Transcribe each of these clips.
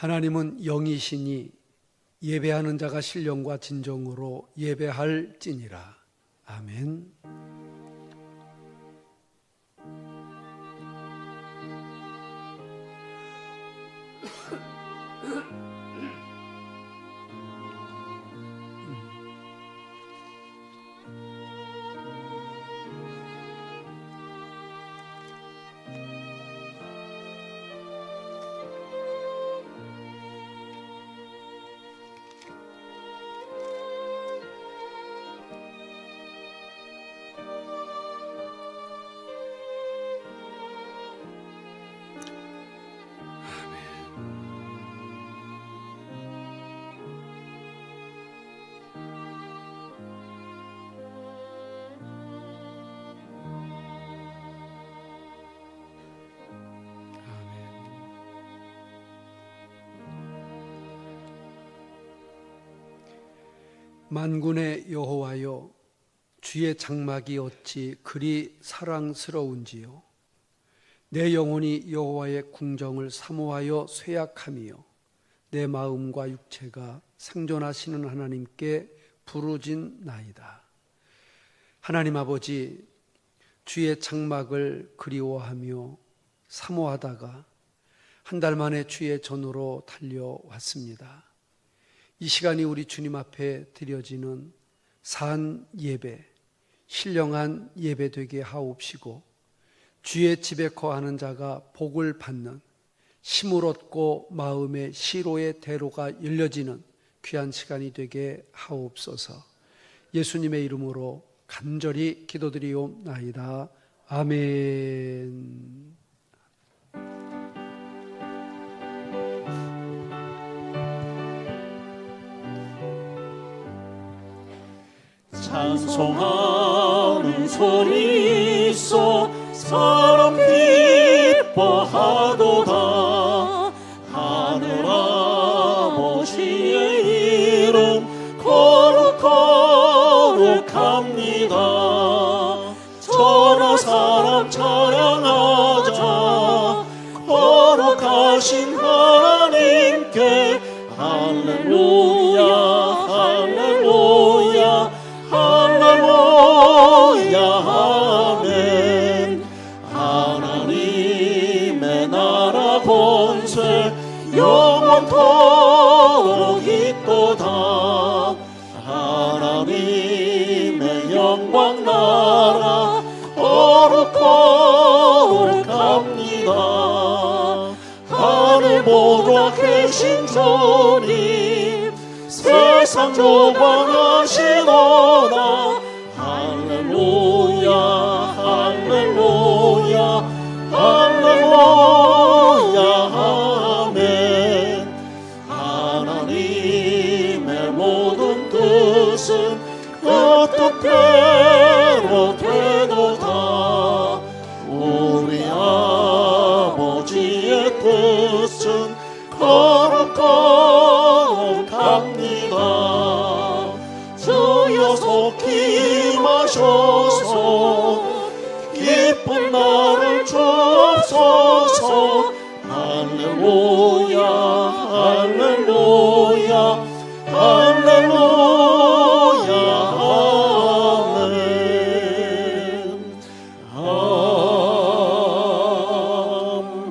하나님은 영이시니 예배하는 자가 신령과 진정으로 예배할지니라. 아멘. 만군의 여호와여, 주의 장막이 어찌 그리 사랑스러운지요. 내 영혼이 여호와의 궁정을 사모하여 쇠약하며 내 마음과 육체가 생존하시는 하나님께 부르짖나이다. 하나님 아버지, 주의 장막을 그리워하며 사모하다가 한 달 만에 주의 전으로 달려왔습니다. 이 시간이 우리 주님 앞에 드려지는 산 예배, 신령한 예배 되게 하옵시고, 주의 집에 거하는 자가 복을 받는, 힘을 얻고 마음의 시로의 대로가 열려지는 귀한 시간이 되게 하옵소서. 예수님의 이름으로 간절히 기도드리옵나이다. 아멘. 찬송하는 소리 있어 사람 기뻐하도다. 하늘 아버지의 이름 거룩거룩합니다. 천하 사람 찬양하자 거룩하신 하나님께. 할렐루야 할렐루야 할렐루야 아멘. 하나님의 나라 권세 영원토록 있도다. 하나님의 영광 나라 거룩거룩합니다. 하늘보다 계신 주님 세상 조광하시도다. 할렐루야 할렐루야 할렐루야 아멘. 하나님의 모든 뜻은 그 뜻대로 되도다. 우리 아버지의 뜻은 거룩거룩합니다. 주여 속히 임하셔서 기쁜 날을 주옵소서. 할렐루야 할렐루야 할렐루야 아멘. 아멘.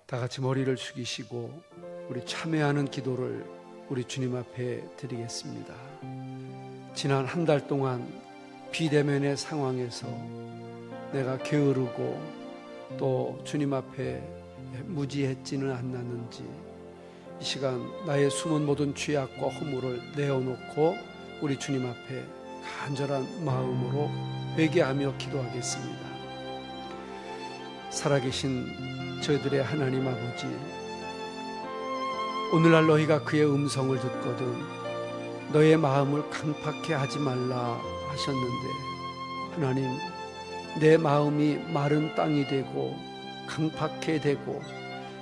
다 같이 머리를 숙이시고 우리 참회하는 기도를 우리 주님 앞에 드리겠습니다. 지난 한 달 동안 비대면의 상황에서 내가 게으르고 또 주님 앞에 무지했지는 않았는지 이 시간 나의 숨은 모든 죄악과 허물을 내어놓고 우리 주님 앞에 간절한 마음으로 회개하며 기도하겠습니다. 살아계신 저희들의 하나님 아버지, 오늘날 너희가 그의 음성을 듣거든 너의 마음을 강팍해 하지 말라 하셨는데, 하나님, 내 마음이 마른 땅이 되고 강팍해 되고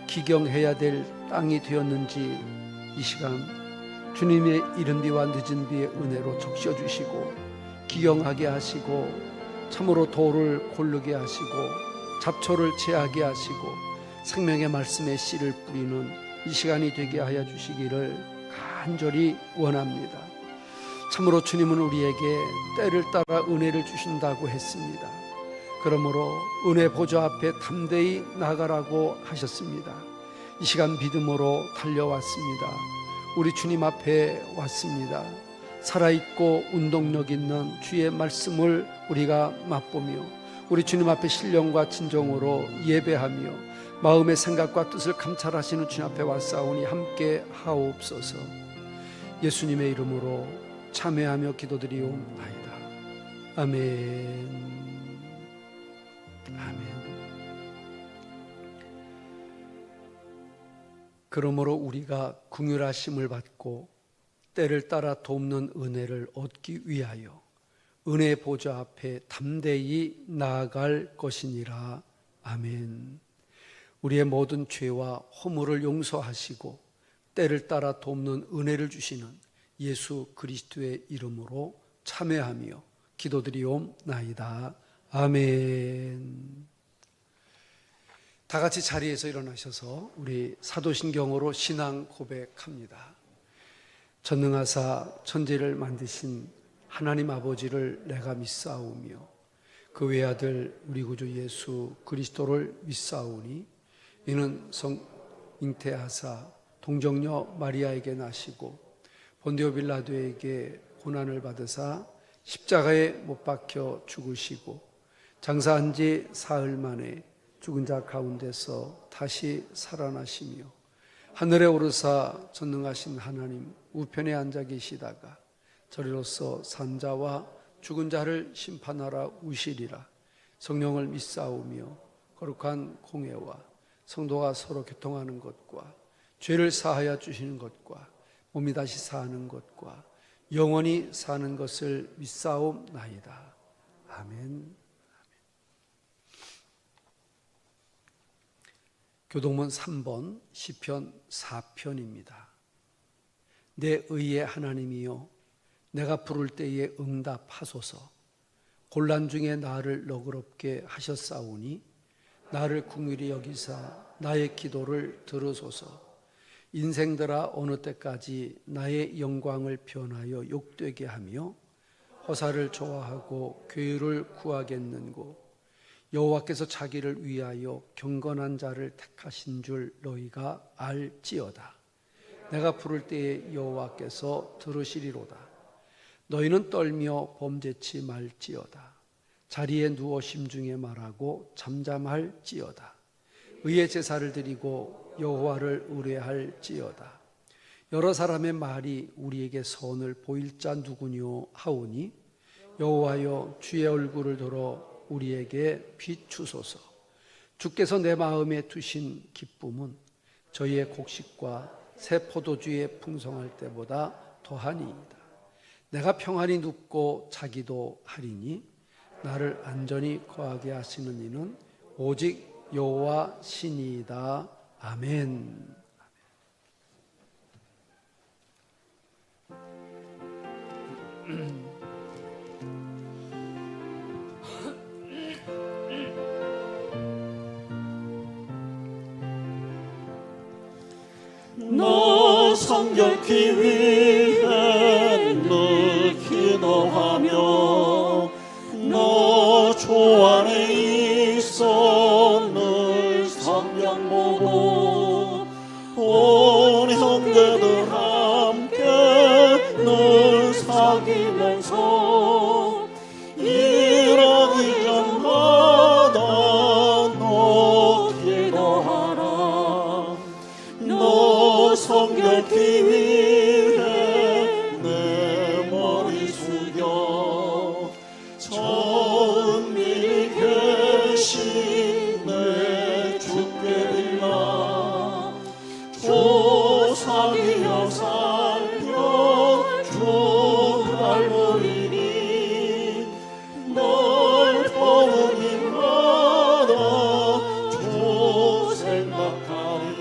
기경해야 될 땅이 되었는지 이 시간 주님의 이른 비와 늦은 비의 은혜로 적셔주시고 기경하게 하시고 참으로 도를 고르게 하시고 잡초를 제하게 하시고 생명의 말씀의 씨를 뿌리는 이 시간이 되게 하여 주시기를 간절히 원합니다. 참으로 주님은 우리에게 때를 따라 은혜를 주신다고 했습니다. 그러므로 은혜 보좌 앞에 담대히 나가라고 하셨습니다. 이 시간 믿음으로 달려왔습니다. 우리 주님 앞에 왔습니다. 살아있고 운동력 있는 주의 말씀을 우리가 맛보며 우리 주님 앞에 신령과 진정으로 예배하며 마음의 생각과 뜻을 감찰하시는 주님 앞에 왔사오니 함께 하옵소서. 예수님의 이름으로 참회하며 기도드리옵나이다. 아멘. 아멘. 그러므로 우리가 긍휼하심을 받고 때를 따라 돕는 은혜를 얻기 위하여 은혜의 보좌 앞에 담대히 나아갈 것이니라. 아멘. 우리의 모든 죄와 허물을 용서하시고 때를 따라 돕는 은혜를 주시는 예수 그리스도의 이름으로 참회하며 기도드리옵나이다. 아멘. 다 같이 자리에서 일어나셔서 우리 사도신경으로 신앙 고백합니다. 전능하사 천지를 만드신 하나님 아버지를 내가 믿사오며 그 외아들 우리 구주 예수 그리스도를 믿사오니 이는 잉태하사 동정녀 마리아에게 나시고 본디오 빌라도에게 고난을 받으사 십자가에 못 박혀 죽으시고 장사한 지 사흘 만에 죽은 자 가운데서 다시 살아나시며 하늘에 오르사 전능하신 하나님 우편에 앉아 계시다가 저리로서 산자와 죽은 자를 심판하러 우시리라. 성령을 믿사오며 거룩한 공회와 성도가 서로 교통하는 것과 죄를 사하여 주시는 것과 몸이 다시 사는 것과 영원히 사는 것을 믿사옵나이다. 아멘. 교동문 3번 시편 4편입니다. 내 의의 하나님이여 내가 부를 때에 응답하소서. 곤란 중에 나를 너그럽게 하셨사오니 나를 긍휼히 여기사 나의 기도를 들으소서. 인생들아 어느 때까지 나의 영광을 변하여 욕되게 하며 허사를 좋아하고 괴유를 구하겠는고. 여호와께서 자기를 위하여 경건한 자를 택하신 줄 너희가 알지어다. 내가 부를 때에 여호와께서 들으시리로다. 너희는 떨며 범죄치 말지어다. 자리에 누워 심중에 말하고 잠잠할지어다. 의의 제사를 드리고 여호와를 의뢰할지어다. 여러 사람의 말이 우리에게 선을 보일 자 누구뇨 하오니 여호와여 주의 얼굴을 들어 우리에게 비추소서. 주께서 내 마음에 두신 기쁨은 저희의 곡식과 새 포도주에 풍성할 때보다 더하니이다. 내가 평안히 눕고 자기도 하리니 나를 안전히 거하게 하시는 이는 오직 여호와 신이이다. 아멘. 너 성결케 위해 늘 기도하며 너 주 안에 있어 늘 성경 보고 온 형제들 함께 늘 사귀면서 일하기 전마다 너 기도하라. 너 성결케 위해 내 머리 숙여 천밀히 계신 내 주께 빌라. 조상이여 살펴 주 닮으리니 널 보는 일마다 주 생각하리.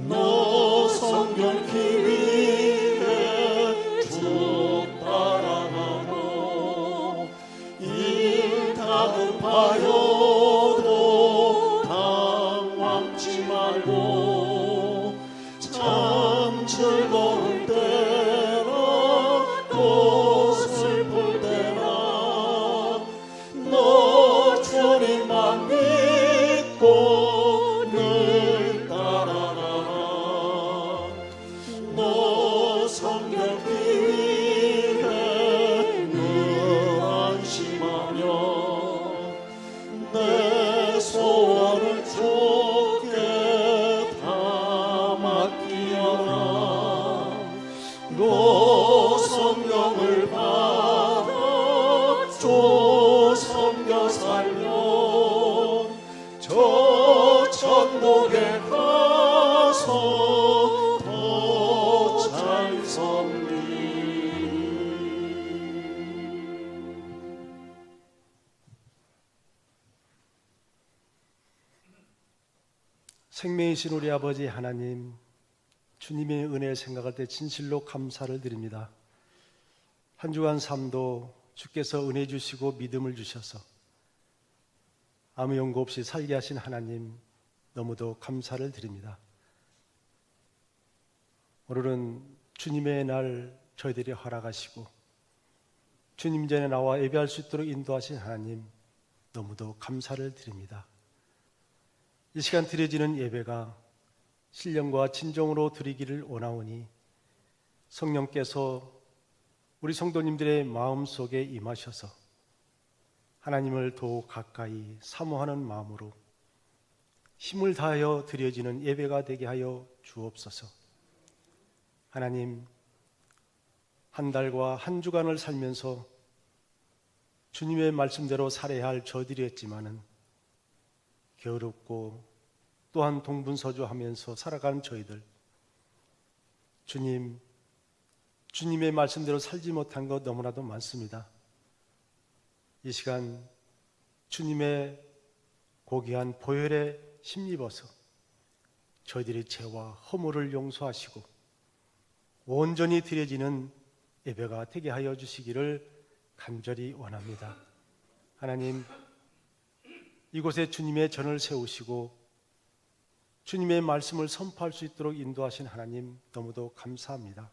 너 성결케 위해 주 따라가고 일 다급하여 하며 내 소원을 주께 다 맡기어라. 너 성령을 받아 주 섬겨 살면 저 천국에 가서 더 잘 섬기. 생명이신 우리 아버지 하나님, 주님의 은혜 생각할 때 진실로 감사를 드립니다. 한 주간 삶도 주께서 은혜 주시고 믿음을 주셔서 아무 연고 없이 살게 하신 하나님, 너무도 감사를 드립니다. 오늘은 주님의 날 저희들이 허락하시고 주님 전에 나와 예배할 수 있도록 인도하신 하나님, 너무도 감사를 드립니다. 이 시간 드려지는 예배가 신령과 진정으로 드리기를 원하오니 성령께서 우리 성도님들의 마음속에 임하셔서 하나님을 더욱 가까이 사모하는 마음으로 힘을 다하여 드려지는 예배가 되게 하여 주옵소서. 하나님, 한 달과 한 주간을 살면서 주님의 말씀대로 살아야 할 저들이었지만은 게으릅고 또한 동분서주하면서 살아가는 저희들, 주님의 말씀대로 살지 못한 것 너무나도 많습니다. 이 시간 주님의 고귀한 보혈에 힘입어서 저희들의 죄와 허물을 용서하시고 온전히 드려지는 예배가 되게 하여 주시기를 간절히 원합니다. 하나님, 이곳에 주님의 전을 세우시고 주님의 말씀을 선포할 수 있도록 인도하신 하나님, 너무도 감사합니다.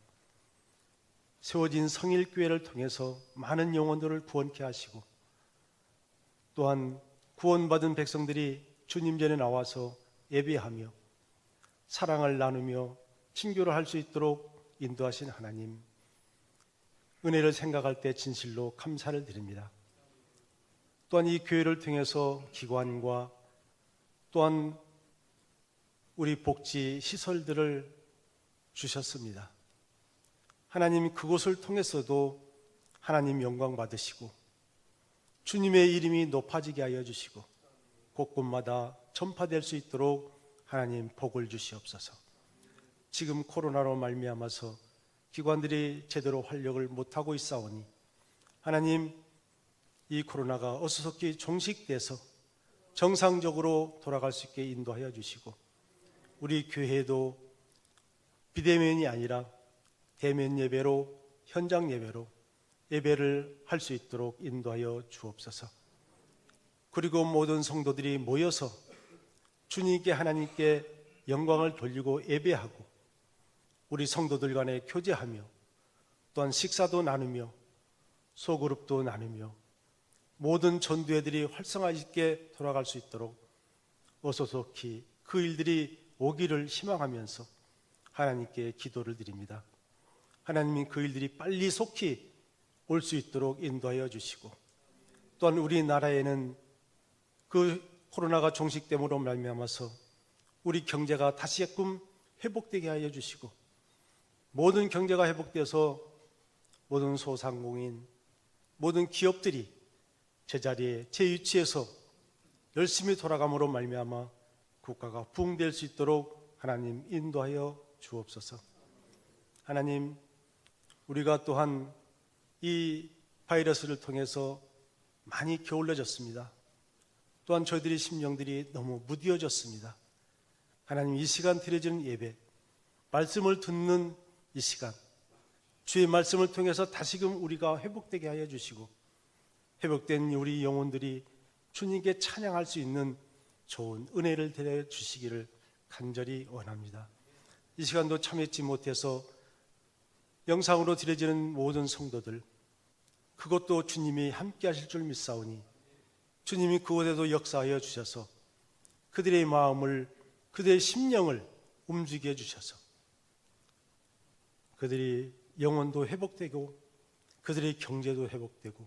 세워진 성일교회를 통해서 많은 영혼들을 구원케 하시고 또한 구원받은 백성들이 주님 전에 나와서 예배하며 사랑을 나누며 친교를 할 수 있도록 인도하신 하나님, 은혜를 생각할 때 진실로 감사를 드립니다. 또한 이 교회를 통해서 기관과 또한 우리 복지 시설들을 주셨습니다. 하나님, 그곳을 통해서도 하나님 영광 받으시고 주님의 이름이 높아지게 하여 주시고 곳곳마다 전파될 수 있도록 하나님 복을 주시옵소서. 지금 코로나로 말미암아서 기관들이 제대로 활력을 못하고 있사오니 하나님, 이 코로나가 어수선히 종식돼서 정상적으로 돌아갈 수 있게 인도하여 주시고 우리 교회도 비대면이 아니라 대면 예배로, 현장 예배로 예배를 할 수 있도록 인도하여 주옵소서. 그리고 모든 성도들이 모여서 주님께, 하나님께 영광을 돌리고 예배하고 우리 성도들 간에 교제하며 또한 식사도 나누며 소그룹도 나누며 모든 전도회들이 활성화 있게 돌아갈 수 있도록 어소속히 그 일들이 오기를 희망하면서 하나님께 기도를 드립니다. 하나님이 그 일들이 빨리 속히 올 수 있도록 인도하여 주시고 또한 우리나라에는 그 코로나가 종식됨으로 말미암아서 우리 경제가 다시금 회복되게 하여 주시고 모든 경제가 회복돼서 모든 소상공인, 모든 기업들이 제자리에, 제 위치에서 열심히 돌아감으로 말미암아 국가가 부흥될 수 있도록 하나님 인도하여 주옵소서. 하나님, 우리가 또한 이 바이러스를 통해서 많이 게을러졌습니다. 또한 저희들의 심령들이 너무 무디어졌습니다. 하나님, 이 시간 드려지는 예배, 말씀을 듣는 이 시간, 주의 말씀을 통해서 다시금 우리가 회복되게 하여 주시고 회복된 우리 영혼들이 주님께 찬양할 수 있는 좋은 은혜를 드려 주시기를 간절히 원합니다. 이 시간도 참여치 못해서 영상으로 드려지는 모든 성도들, 그것도 주님이 함께 하실 줄 믿사오니 주님이 그곳에도 역사하여 주셔서 그들의 마음을, 그들의 심령을 움직여 주셔서 그들이 영혼도 회복되고 그들의 경제도 회복되고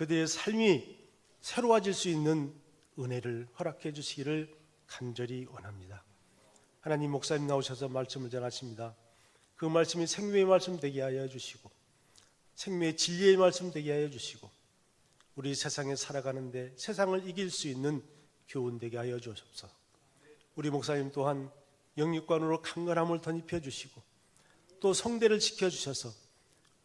그들의 삶이 새로워질 수 있는 은혜를 허락해 주시기를 간절히 원합니다. 하나님, 목사님 나오셔서 말씀을 전하십니다. 그 말씀이 생명의 말씀 되게 하여 주시고 생명의 진리의 말씀 되게 하여 주시고 우리 세상에 살아가는데 세상을 이길 수 있는 교훈 되게 하여 주옵소서. 우리 목사님 또한 영육관으로 강건함을 덧입혀 주시고 또 성대를 지켜주셔서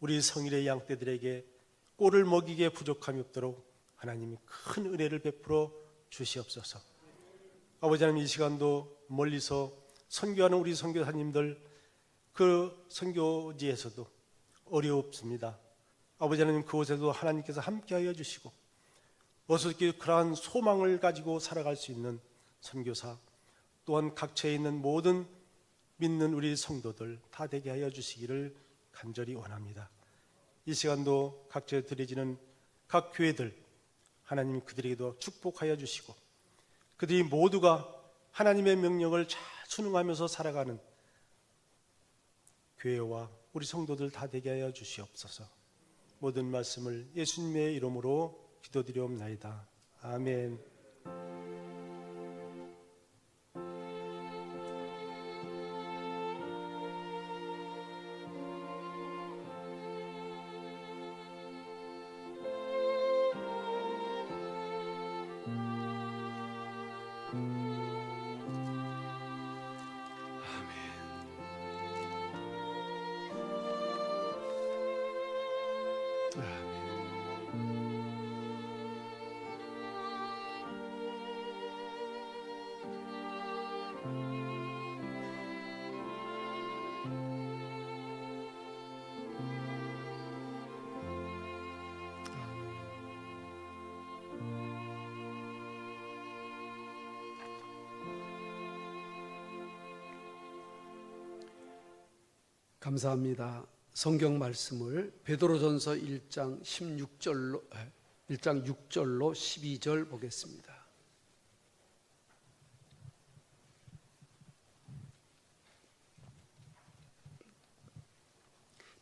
우리 성일의 양떼들에게 꼴을 먹이기에 부족함이 없도록 하나님이 큰 은혜를 베풀어 주시옵소서. 아버지 하나님, 이 시간도 멀리서 선교하는 우리 선교사님들 그 선교지에서도 어렵습니다. 아버지 하나님, 그곳에도 하나님께서 함께하여 주시고 어떻게 그러한 소망을 가지고 살아갈 수 있는 선교사 또한 각처에 있는 모든 믿는 우리 성도들 다 되게 하여 주시기를 간절히 원합니다. 이 시간도 각처에 드려지는 각 교회들 하나님 그들에게도 축복하여 주시고 그들이 모두가 하나님의 명령을 잘 순응하면서 살아가는 교회와 우리 성도들 다 되게 하여 주시옵소서. 모든 말씀을 예수님의 이름으로 기도드리옵나이다. 아멘. 감사합니다. 성경 말씀을 베드로전서 1장 6절로 12절 보겠습니다.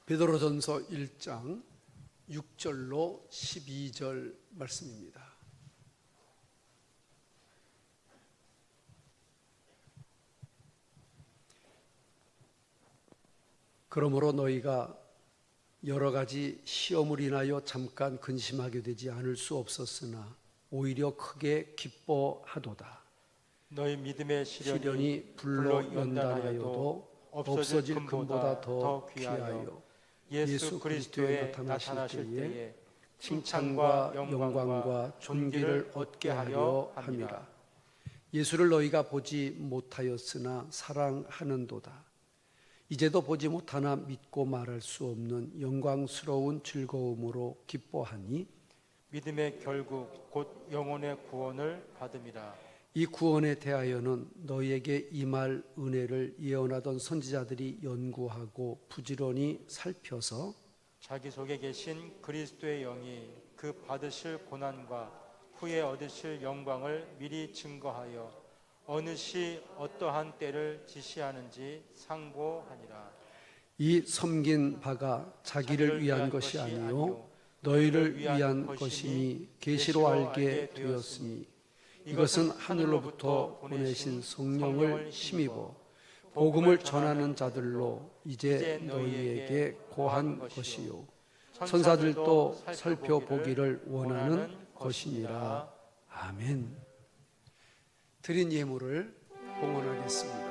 베드로전서 1장 6절로 12절 말씀입니다. 그러므로 너희가 여러 가지 시험을 인하여 잠깐 근심하게 되지 않을 수 없었으나 오히려 크게 기뻐하도다. 너희 믿음의 시련이 불로 연단하여도 없어질 금보다 더 귀하여 예수 그리스도에 나타나실 때에 칭찬과 영광과 존귀를 얻게 하려 함이라. 예수를 너희가 보지 못하였으나 사랑하는도다. 이제도 보지 못하나 믿고 말할 수 없는 영광스러운 즐거움으로 기뻐하니 믿음의 결국 곧 영혼의 구원을 받음이라. 이 구원에 대하여는 너희에게 임할 은혜를 예언하던 선지자들이 연구하고 부지런히 살펴서 자기 속에 계신 그리스도의 영이 그 받으실 고난과 후에 얻으실 영광을 미리 증거하여 어느 시 어떠한 때를 지시하는지 상고하니라. 이 섬긴 바가 자기를 위한 것이 아니요 너희를 위한 것이니 계시로 알게 되었으니 이것은 하늘로부터 보내신 성령을 힘입어 복음을 전하는 자들로 이제 너희에게 고한 것이요 천사들도 살펴보기를 원하는 것이니라. 아멘. 드린 예물을 봉헌하겠습니다.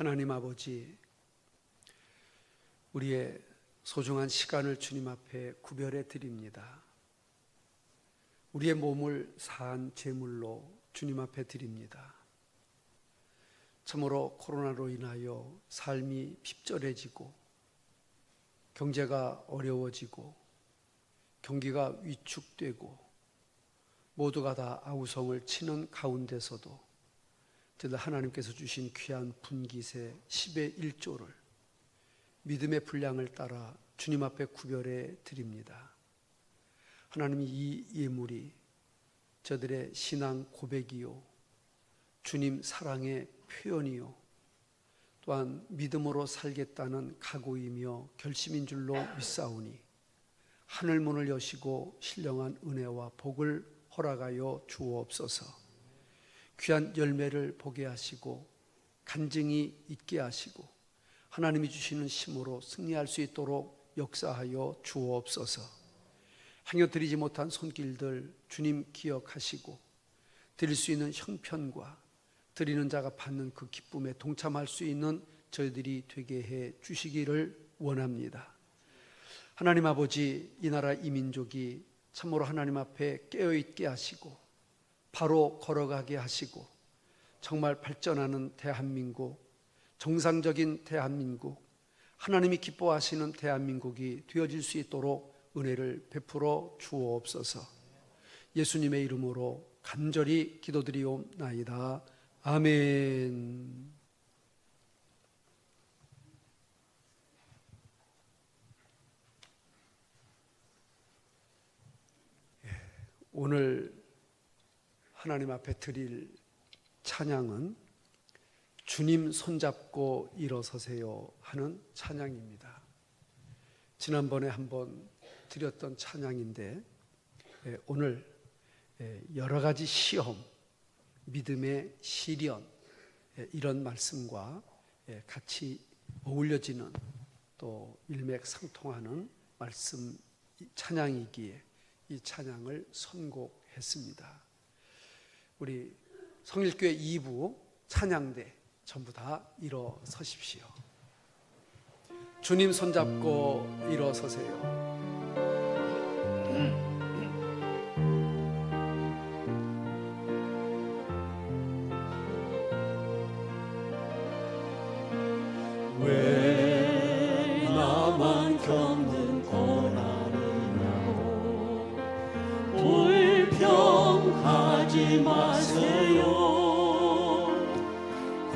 하나님 아버지, 우리의 소중한 시간을 주님 앞에 구별해 드립니다. 우리의 몸을 사한 제물로 주님 앞에 드립니다. 참으로 코로나로 인하여 삶이 핍절해지고 경제가 어려워지고 경기가 위축되고 모두가 다 아우성을 치는 가운데서도 저희들 하나님께서 주신 귀한 분깃의 10의 1조를 믿음의 분량을 따라 주님 앞에 구별해 드립니다. 하나님이 이 예물이 저들의 신앙 고백이요, 주님 사랑의 표현이요, 또한 믿음으로 살겠다는 각오이며 결심인 줄로 믿사오니 하늘문을 여시고 신령한 은혜와 복을 허락하여 주옵소서. 귀한 열매를 보게 하시고 간증이 있게 하시고 하나님이 주시는 힘으로 승리할 수 있도록 역사하여 주옵소서. 행여드리지 못한 손길들 주님 기억하시고 드릴 수 있는 형편과 드리는 자가 받는 그 기쁨에 동참할 수 있는 저희들이 되게 해 주시기를 원합니다. 하나님 아버지, 이 나라 이 민족이 참으로 하나님 앞에 깨어있게 하시고 바로 걸어가게 하시고 정말 발전하는 대한민국, 정상적인 대한민국, 하나님이 기뻐하시는 대한민국이 되어질 수 있도록 은혜를 베풀어 주옵소서. 예수님의 이름으로 간절히 기도드리옵나이다. 아멘. 오늘 하나님 앞에 드릴 찬양은 주님 손잡고 일어서세요 하는 찬양입니다. 지난번에 한번 드렸던 찬양인데 오늘 여러 가지 시험, 믿음의 시련, 이런 말씀과 같이 어울려지는 또 일맥상통하는 말씀 찬양이기에 이 찬양을 선곡했습니다. 우리 성일교회 2부 찬양대 전부 다 일어서십시오. 주님 손잡고 일어서세요. 왜 나만 겪는 고난이냐고 불평하지 마세요.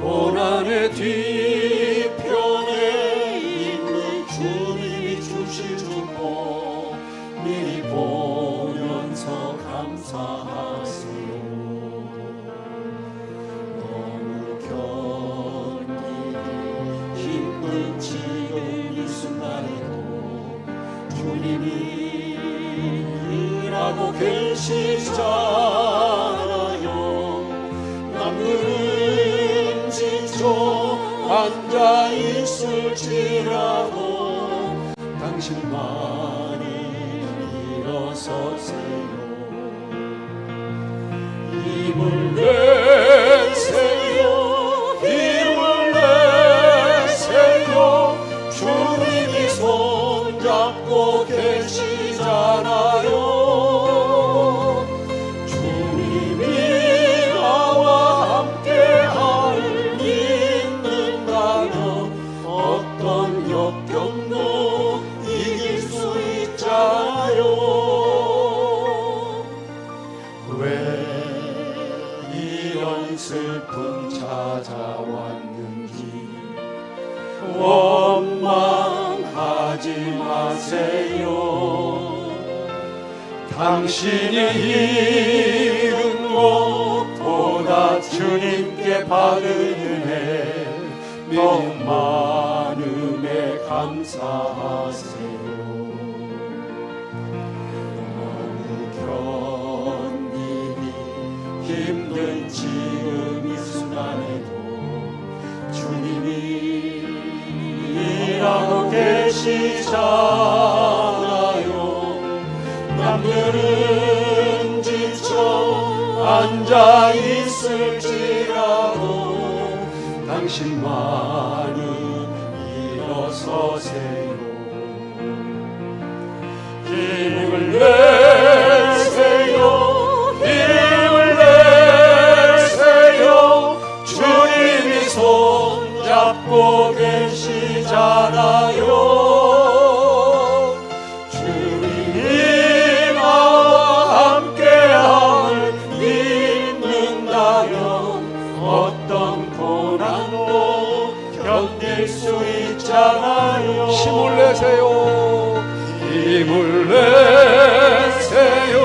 고난의 뒤편에 있는 주님이 주실 축복 미리 보면서 감사하세요. 너무 견디기 힘든 지금 이 순간에도 주님이 일하고 계시잖아요. 남들은 지쳐 앉아 있을지라도 당신만이 일어서세요. 힘을 내세요. 힘을 내세요. 주님이 손잡고 계시잖아요. 주님이 나와 함께할 믿는다면 어떤 역경도 이길 수 있잖아요. 왜 이런 슬픔 찾아왔는지 원망하지 마세요. 당신이 잃은 것보다 주님께 받은 은혜 너무 많음에 감사하세요. 너무 견디기 힘든 지금 이 순간에도 주님이 일하고 계시잖아요. 남들은 지쳐 앉아 있을지라도 당신만은 일어서세요. 힘을 내세요. 힘을 내세요. 주님이 손잡고 계시잖아요. 힘을 내세요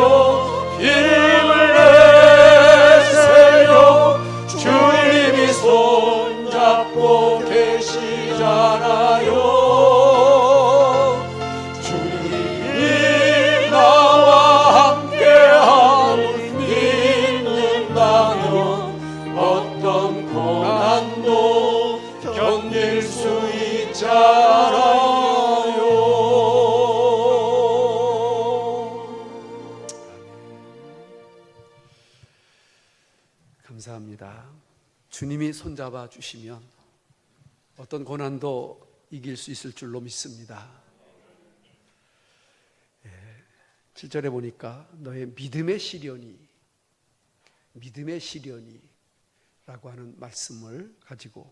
힘을 내세요 주님이 손잡고 계시잖아요 주님이 나와 함께함을 믿는다면 어떤 고난도 견딜 수 있잖아요 감사합니다. 주님이 손잡아 주시면 어떤 고난도 이길 수 있을 줄로 믿습니다. 7절에 보니까 너의 믿음의 시련이 라고 하는 말씀을 가지고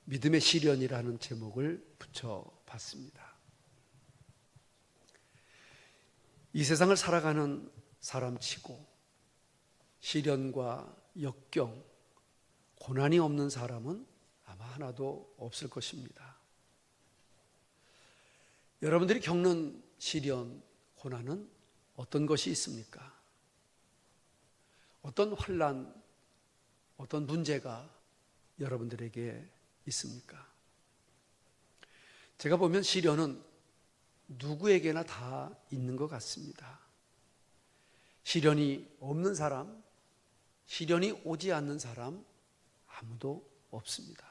믿음의 시련이라는 제목을 붙여봤습니다. 이 세상을 살아가는 사람치고 시련과 역경, 고난이 없는 사람은 아마 하나도 없을 것입니다. 여러분들이 겪는 시련, 고난은 어떤 것이 있습니까? 어떤 환난, 어떤 문제가 여러분들에게 있습니까? 제가 보면 시련은 누구에게나 다 있는 것 같습니다. 시련이 없는 사람, 시련이 오지 않는 사람 아무도 없습니다.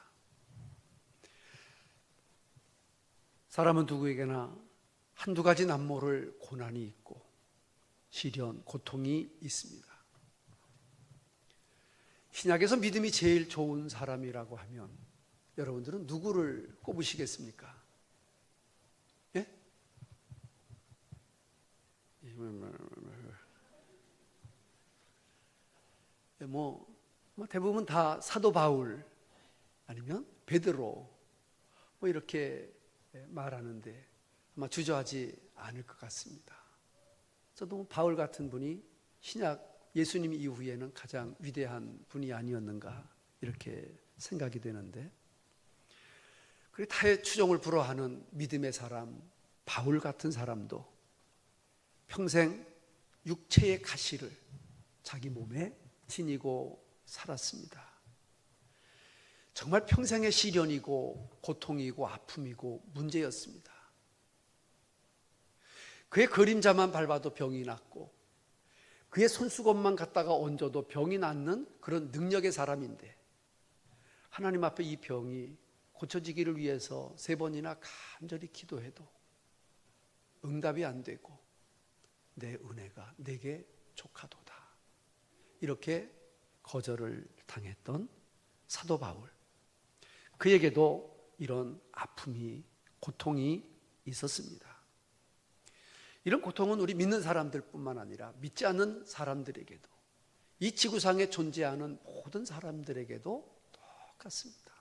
사람은 누구에게나 한두 가지 남모를 고난이 있고 시련, 고통이 있습니다. 신약에서 믿음이 제일 좋은 사람이라고 하면 여러분들은 누구를 꼽으시겠습니까? 예? 뭐 대부분 다 사도 바울 아니면 베드로 뭐 이렇게 말하는데 아마 주저하지 않을 것 같습니다. 저도 바울 같은 분이 신약 예수님 이후에는 가장 위대한 분이 아니었는가 이렇게 생각이 되는데, 그리고 타의 추종을 불허하는 믿음의 사람 바울 같은 사람도 평생 육체의 가시를 자기 몸에 지니고 살았습니다. 정말 평생의 시련이고 고통이고 아픔이고 문제였습니다. 그의 그림자만 밟아도 병이 났고 그의 손수건만 갖다가 얹어도 병이 낫는 그런 능력의 사람인데, 하나님 앞에 이 병이 고쳐지기를 위해서 3번이나 간절히 기도해도 응답이 안 되고 내 은혜가 내게 족하도다 이렇게 거절을 당했던 사도 바울, 그에게도 이런 아픔이, 고통이 있었습니다. 이런 고통은 우리 믿는 사람들 뿐만 아니라 믿지 않는 사람들에게도, 이 지구상에 존재하는 모든 사람들에게도 똑같습니다.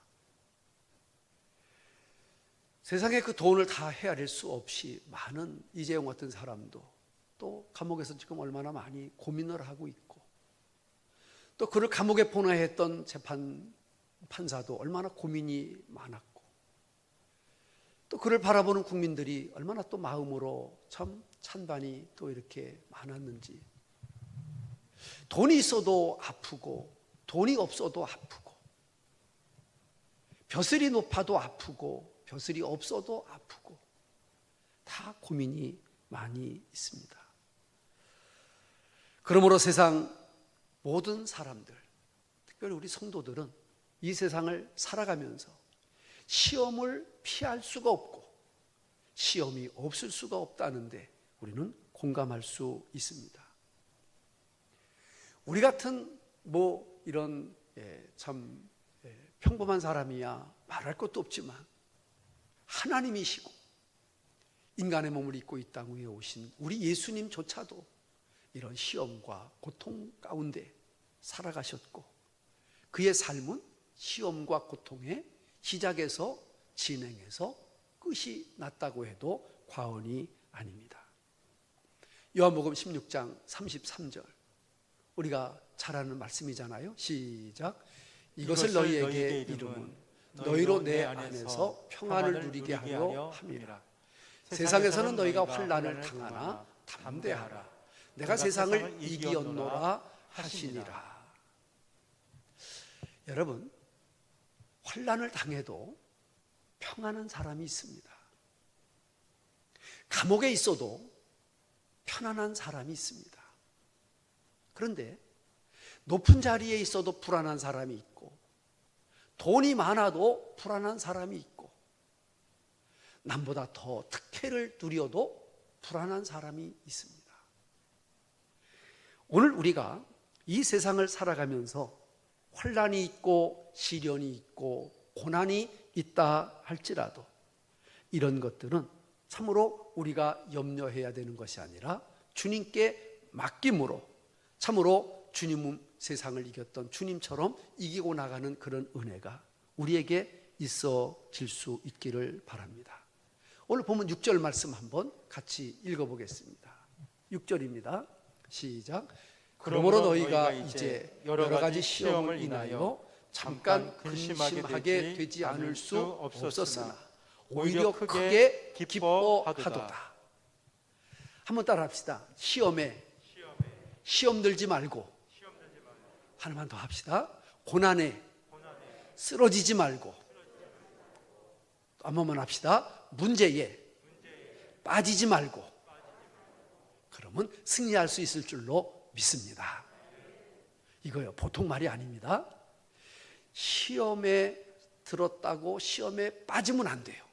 세상에 그 돈을 다 헤아릴 수 없이 많은 이재용 같은 사람도 또 감옥에서 지금 얼마나 많이 고민을 하고 있고, 또 그를 감옥에 보내했던 판사도 얼마나 고민이 많았고, 또 그를 바라보는 국민들이 얼마나 또 마음으로 참 찬반이 또 이렇게 많았는지. 돈이 있어도 아프고 돈이 없어도 아프고, 벼슬이 높아도 아프고 벼슬이 없어도 아프고, 다 고민이 많이 있습니다. 그러므로 세상 모든 사람들, 특별히 우리 성도들은 이 세상을 살아가면서 시험을 피할 수가 없고 시험이 없을 수가 없다는데 우리는 공감할 수 있습니다. 우리 같은 이런 참 평범한 사람이야 말할 것도 없지만, 하나님이시고 인간의 몸을 입고 이 땅 위에 오신 우리 예수님조차도 이런 시험과 고통 가운데 살아가셨고, 그의 삶은 시험과 고통의 시작에서 진행해서 끝이 났다고 해도 과언이 아닙니다. 요한복음 16장 33절, 우리가 잘 아는 말씀이잖아요. 시작. 이것을 너희에게 이름은 너희로 내 안에서 평안을 누리게 하려 함이라. 세상에서는 너희가 환난을 당하나 담대하라. 내가 세상을 이기었노라 하시니라. 여러분, 환난을 당해도 평안한 사람이 있습니다. 감옥에 있어도 편안한 사람이 있습니다. 그런데 높은 자리에 있어도 불안한 사람이 있고, 돈이 많아도 불안한 사람이 있고, 남보다 더 특혜를 누려도 불안한 사람이 있습니다. 오늘 우리가 이 세상을 살아가면서 환난이 있고 시련이 있고 고난이 있다 할지라도 이런 것들은 참으로 우리가 염려해야 되는 것이 아니라 주님께 맡김으로 참으로 주님은 세상을 이겼던 주님처럼 이기고 나가는 그런 은혜가 우리에게 있어질 수 있기를 바랍니다. 오늘 보면 6절 말씀 한번 같이 읽어보겠습니다. 6절입니다. 시작. 그러므로 너희가 이제 여러 가지 시험을 인하여 잠깐 근심하게 되지 않을 수 없었으나 오히려 크게 기뻐하도다. 한번 따라 합시다. 시험 들지 말고, 하나만 더 합시다. 고난에 쓰러지지 말고, 한 번만 합시다. 문제에 빠지지 말고, 그러면 승리할 수 있을 줄로 믿습니다. 이거요, 보통 말이 아닙니다. 시험에 들었다고 시험에 빠지면 안 돼요.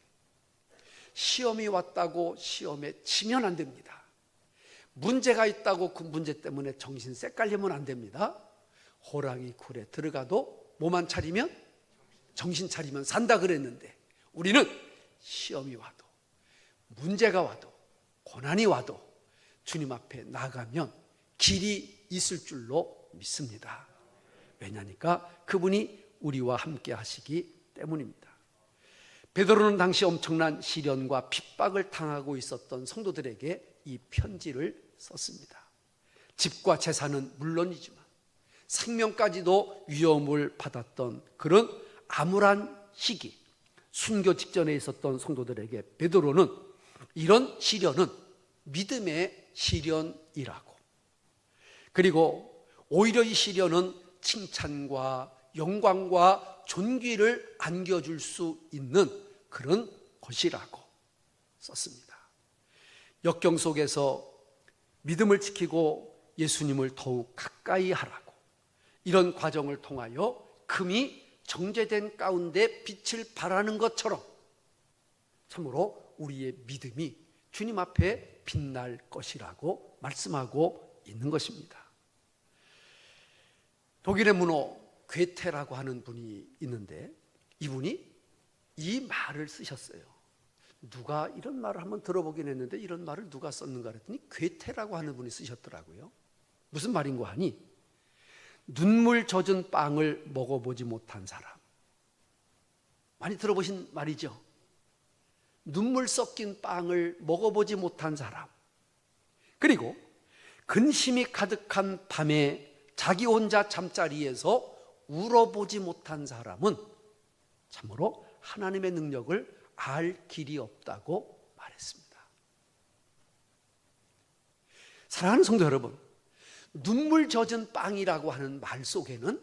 시험이 왔다고 시험에 치면 안 됩니다. 문제가 있다고 그 문제 때문에 정신 쎄깔리면 안 됩니다. 호랑이 굴에 들어가도 뭐만 차리면, 정신 차리면 산다 그랬는데, 우리는 시험이 와도 문제가 와도 고난이 와도 주님 앞에 나가면 길이 있을 줄로 믿습니다. 왜냐니까 그분이 우리와 함께 하시기 때문입니다. 베드로는 당시 엄청난 시련과 핍박을 당하고 있었던 성도들에게 이 편지를 썼습니다. 집과 재산은 물론이지만 생명까지도 위험을 받았던 그런 암울한 시기, 순교 직전에 있었던 성도들에게 베드로는 이런 시련은 믿음의 시련이라고, 그리고 오히려 이 시련은 칭찬과 영광과 존귀를 안겨줄 수 있는 그런 것이라고 썼습니다. 역경 속에서 믿음을 지키고 예수님을 더욱 가까이 하라고, 이런 과정을 통하여 금이 정제된 가운데 빛을 발하는 것처럼 참으로 우리의 믿음이 주님 앞에 빛날 것이라고 말씀하고 있는 것입니다. 독일의 문호 괴테라고 하는 분이 있는데, 이분이 이 말을 쓰셨어요. 누가 이런 말을 한번 들어보긴 했는데 이런 말을 누가 썼는가 그랬더니 괴테라고 하는 분이 쓰셨더라고요. 무슨 말인고 하니, 눈물 젖은 빵을 먹어보지 못한 사람. 많이 들어보신 말이죠. 눈물 섞인 빵을 먹어보지 못한 사람, 그리고 근심이 가득한 밤에 자기 혼자 잠자리에서 울어보지 못한 사람은 참으로 하나님의 능력을 알 길이 없다고 말했습니다. 사랑하는 성도 여러분, 눈물 젖은 빵이라고 하는 말 속에는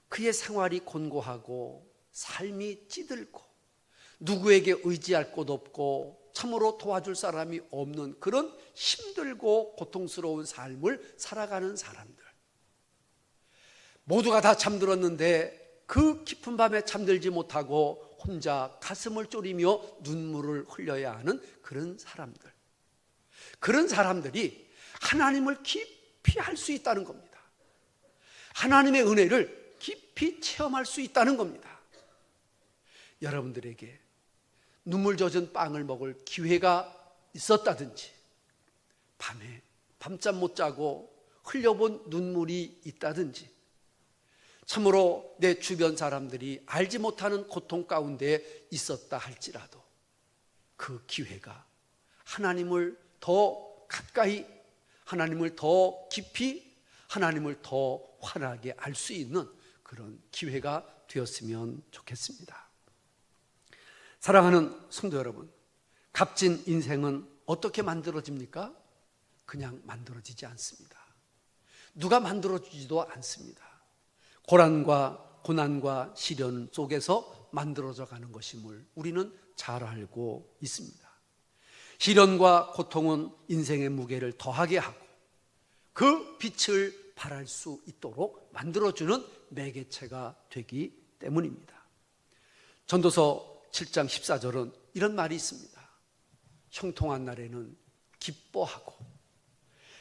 그의 생활이 곤고하고 삶이 찌들고 누구에게 의지할 곳 없고 참으로 도와줄 사람이 없는 그런 힘들고 고통스러운 삶을 살아가는 사람들, 모두가 다 잠들었는데 그 깊은 밤에 잠들지 못하고 혼자 가슴을 졸이며 눈물을 흘려야 하는 그런 사람들, 그런 사람들이 하나님을 깊이 할 수 있다는 겁니다. 하나님의 은혜를 깊이 체험할 수 있다는 겁니다. 여러분들에게 눈물 젖은 빵을 먹을 기회가 있었다든지, 밤에 밤잠 못 자고 흘려본 눈물이 있다든지, 참으로 내 주변 사람들이 알지 못하는 고통 가운데 있었다 할지라도 그 기회가 하나님을 더 가까이, 하나님을 더 깊이, 하나님을 더 환하게 알 수 있는 그런 기회가 되었으면 좋겠습니다. 사랑하는 성도 여러분, 값진 인생은 어떻게 만들어집니까? 그냥 만들어지지 않습니다. 누가 만들어주지도 않습니다. 고난과 시련 속에서 만들어져 가는 것임을 우리는 잘 알고 있습니다. 시련과 고통은 인생의 무게를 더하게 하고 그 빛을 발할 수 있도록 만들어주는 매개체가 되기 때문입니다. 전도서 7장 14절은 이런 말이 있습니다. 형통한 날에는 기뻐하고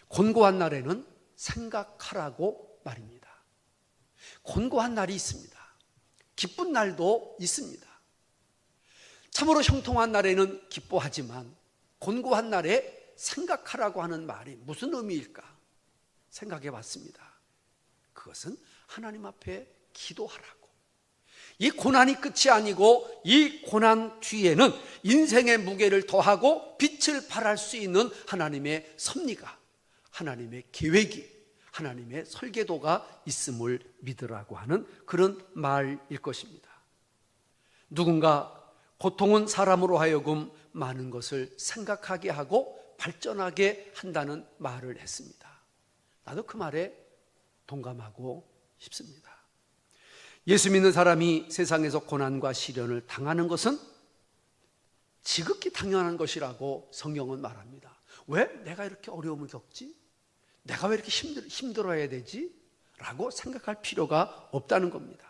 곤고한 날에는 생각하라고 말입니다. 곤고한 날이 있습니다. 기쁜 날도 있습니다. 참으로 형통한 날에는 기뻐하지만 곤고한 날에 생각하라고 하는 말이 무슨 의미일까 생각해 봤습니다. 그것은 하나님 앞에 기도하라고. 이 고난이 끝이 아니고 이 고난 뒤에는 인생의 무게를 더하고 빛을 발할 수 있는 하나님의 섭리가, 하나님의 계획이, 하나님의 설계도가 있음을 믿으라고 하는 그런 말일 것입니다. 누군가 고통은 사람으로 하여금 많은 것을 생각하게 하고 발전하게 한다는 말을 했습니다. 나도 그 말에 동감하고 싶습니다. 예수 믿는 사람이 세상에서 고난과 시련을 당하는 것은 지극히 당연한 것이라고 성경은 말합니다. 왜 내가 이렇게 어려움을 겪지? 내가 왜 이렇게 힘들어야 되지? 라고 생각할 필요가 없다는 겁니다.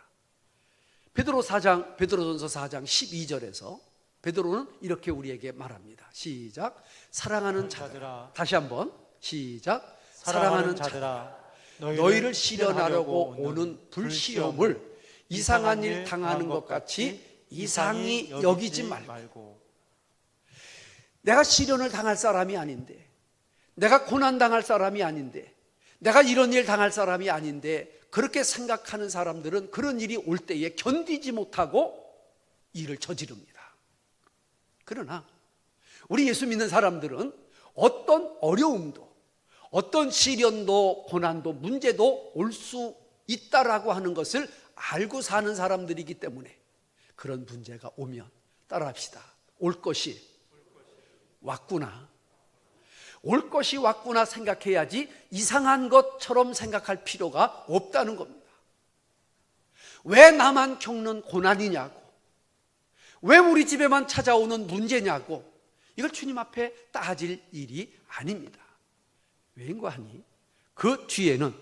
베드로전서 4장 12절에서 베드로는 이렇게 우리에게 말합니다. 시작. 사랑하는 자들아. 다시 한번 시작. 사랑하는 자들아, 너희를 시련하려고 오는 불시험을 이상한 일 당하는 것 같이 이상히 여기지 말고. 내가 시련을 당할 사람이 아닌데, 내가 고난 당할 사람이 아닌데, 내가 이런 일 당할 사람이 아닌데, 그렇게 생각하는 사람들은 그런 일이 올 때에 견디지 못하고 일을 저지릅니다. 그러나 우리 예수 믿는 사람들은 어떤 어려움도, 어떤 시련도, 고난도, 문제도 올 수 있다라고 하는 것을 알고 사는 사람들이기 때문에 그런 문제가 오면 따라합시다. 올 것이 왔구나. 올 것이 왔구나 생각해야지 이상한 것처럼 생각할 필요가 없다는 겁니다. 왜 나만 겪는 고난이냐고, 왜 우리 집에만 찾아오는 문제냐고, 이걸 주님 앞에 따질 일이 아닙니다. 왜인가 하니 그 뒤에는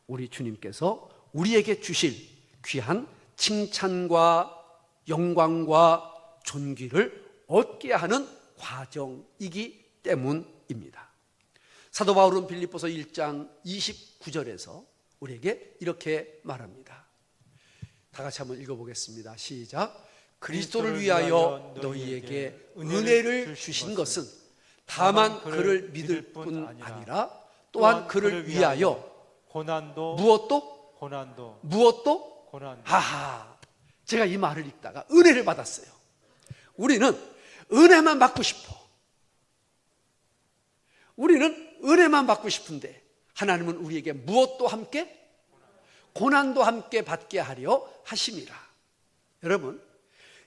우리 주님께서 우리에게 주실 귀한 칭찬과 영광과 존귀를 얻게 하는 과정이기 때문입니다. 사도 바울은 빌립보서 1장 29절에서 우리에게 이렇게 말합니다. 다 같이 한번 읽어보겠습니다. 시작. 그리스도를 위하여 너희에게 은혜를 주신 것은 다만 그를 믿을 뿐 아니라 또한 그를 위하여 고난도 무엇도 하하. 제가 이 말을 읽다가 은혜를 받았어요. 우리는 은혜만 받고 싶어. 우리는 은혜만 받고 싶은데 하나님은 우리에게 무엇도 함께 고난도 함께 받게 하려 하심이라. 여러분,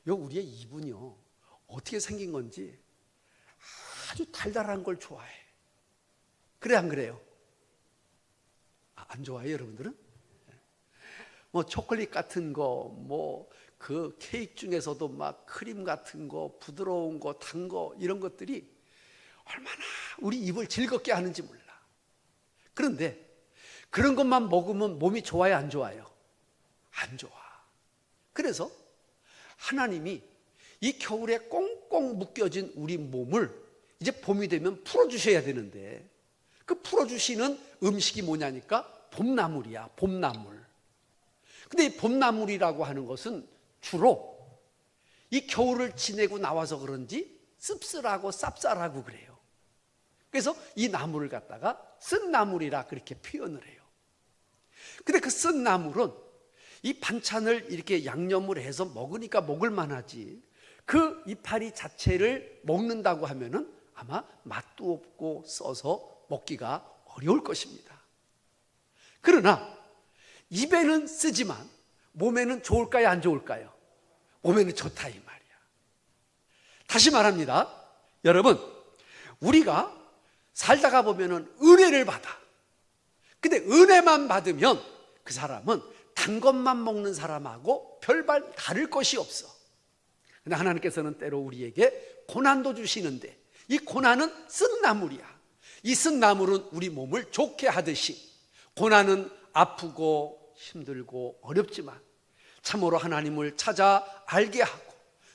우리의 이분이요 어떻게 생긴 건지 아주 달달한 걸 좋아해. 그래 안 그래요? 안 좋아해요 여러분들은? 뭐 초콜릿 같은 거, 그 케이크 중에서도 막 크림 같은 거, 부드러운 거, 단 거, 이런 것들이 얼마나 우리 입을 즐겁게 하는지 몰라. 그런데 그런 것만 먹으면 몸이 좋아요, 안 좋아요? 안 좋아. 그래서 하나님이 이 겨울에 꽁꽁 묶여진 우리 몸을 이제 봄이 되면 풀어주셔야 되는데, 그 풀어주시는 음식이 뭐냐니까 봄나물이야. 봄나물. 근데 이 봄나물이라고 하는 것은 주로 이 겨울을 지내고 나와서 그런지 씁쓸하고 쌉쌀하고 그래요. 그래서 이 나물을 갖다가 쓴나물이라 그렇게 표현을 해요. 근데 그 쓴나물은 이 반찬을 이렇게 양념을 해서 먹으니까 먹을 만하지, 그 이파리 자체를 먹는다고 하면은 아마 맛도 없고 써서 먹기가 어려울 것입니다. 그러나 입에는 쓰지만 몸에는 좋을까요, 안 좋을까요? 몸에는 좋다 이 말이야. 다시 말합니다. 여러분, 우리가 살다가 보면은 은혜를 받아. 근데 은혜만 받으면 그 사람은 단 것만 먹는 사람하고 별반 다를 것이 없어. 근데 하나님께서는 때로 우리에게 고난도 주시는데, 이 고난은 쓴 나물이야. 이 쓴 나물은 우리 몸을 좋게 하듯이, 고난은 아프고 힘들고 어렵지만 참으로 하나님을 찾아 알게 하고,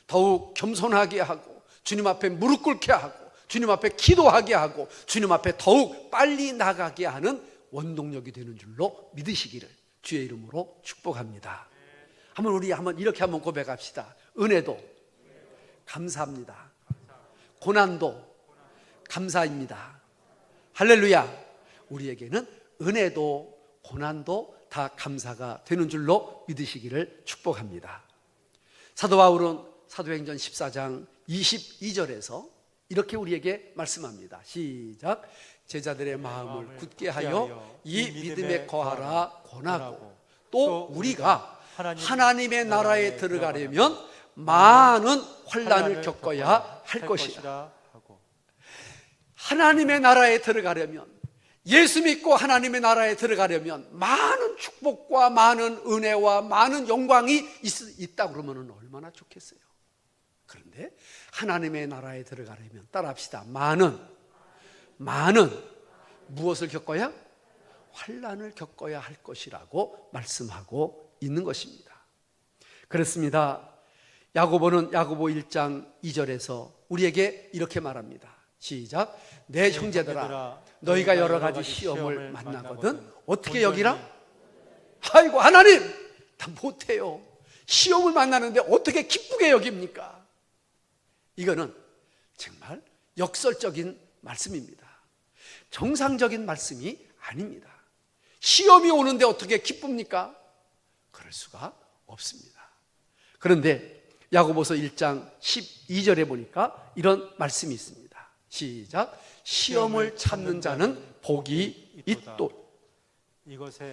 더욱 겸손하게 하고, 주님 앞에 무릎 꿇게 하고, 주님 앞에 기도하게 하고, 주님 앞에 더욱 빨리 나가게 하는 원동력이 되는 줄로 믿으시기를 주의 이름으로 축복합니다. 우리 이렇게 한번 고백합시다. 은혜도 감사합니다. 고난도 감사입니다. 할렐루야. 우리에게는 은혜도 고난도 다 감사가 되는 줄로 믿으시기를 축복합니다. 사도 바울은 사도행전 14장 22절에서 이렇게 우리에게 말씀합니다. 시작. 제자들의 마음을 굳게 하여 이 믿음에 거하라 권하고, 또 우리가 하나님의 나라에 들어가려면 많은 환난을 겪어야 할 것이라. 하나님의 나라에 들어가려면, 예수 믿고 하나님의 나라에 들어가려면 많은 축복과 많은 은혜와 많은 영광이 있다 그러면 얼마나 좋겠어요. 그런데 하나님의 나라에 들어가려면, 따라합시다. 많은 무엇을 겪어야? 환난을 겪어야 할 것이라고 말씀하고 있는 것입니다. 그렇습니다. 야고보는 야고보 1장 2절에서 우리에게 이렇게 말합니다. 시작. 내 형제들아, 너희가 여러 가지 시험을 만나거든 어떻게 여기라? 아이고 하나님, 다 못해요. 시험을 만나는데 어떻게 기쁘게 여깁니까? 이거는 정말 역설적인 말씀입니다. 정상적인 말씀이 아닙니다. 시험이 오는데 어떻게 기쁩니까? 그럴 수가 없습니다. 그런데 야고보서 1장 12절에 보니까 이런 말씀이 있습니다. 시작. 시험을 참는 자는 복이 있도다.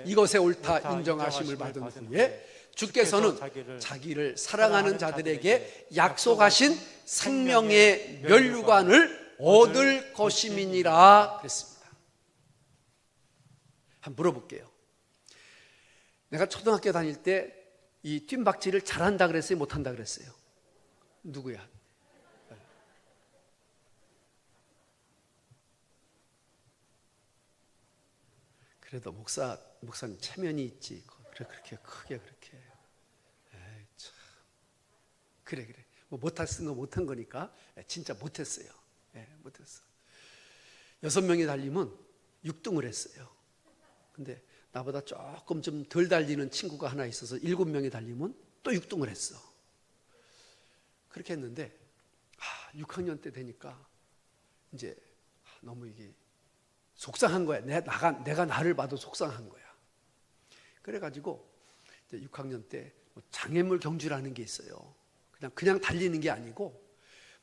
이것에 옳다 인정하심을 받은 후에 주께서는 자기를 사랑하는 자들에게 약속하신 생명의 면류관을 얻을 것임이니라 그랬습니다. 한번 물어볼게요. 내가 초등학교 다닐 때 이 뜀박질을 잘한다 그랬어요? 못한다 그랬어요? 누구야? 그래도 목사님 체면이 있지. 그렇게 크게 그렇게. 에이, 참. 그래. 뭐 못한 거 못한 거니까 진짜 못했어요. 못했어. 6명이 달리면 6등을 했어요. 근데 나보다 조금 좀 덜 달리는 친구가 하나 있어서 7명이 달리면 또 6등을 했어. 그렇게 했는데 6학년 때 되니까 이제 너무 이게 속상한 거야. 내가 나를 봐도 속상한 거야. 그래가지고 이제 6학년 때 장애물 경주라는 게 있어요. 그냥 달리는 게 아니고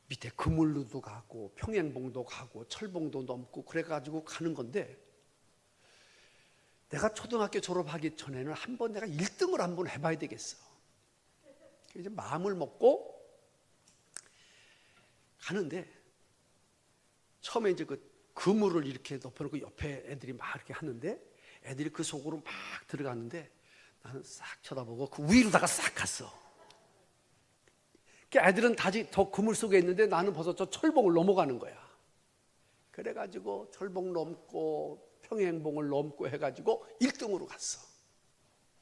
밑에 그물로도 가고 평행봉도 가고 철봉도 넘고 그래가지고 가는 건데, 내가 초등학교 졸업하기 전에는 한번 내가 1등을 한번 해봐야 되겠어. 이제 마음을 먹고 가는데, 처음에 이제 그 그물을 이렇게 덮어놓고 옆에 애들이 막 이렇게 하는데, 애들이 그 속으로 막 들어갔는데 나는 싹 쳐다보고 그 위로다가 싹 갔어. 애들은 다시 더 그물 속에 있는데 나는 벌써 저 철봉을 넘어가는 거야. 그래가지고 철봉 넘고 평행봉을 넘고 해가지고 1등으로 갔어.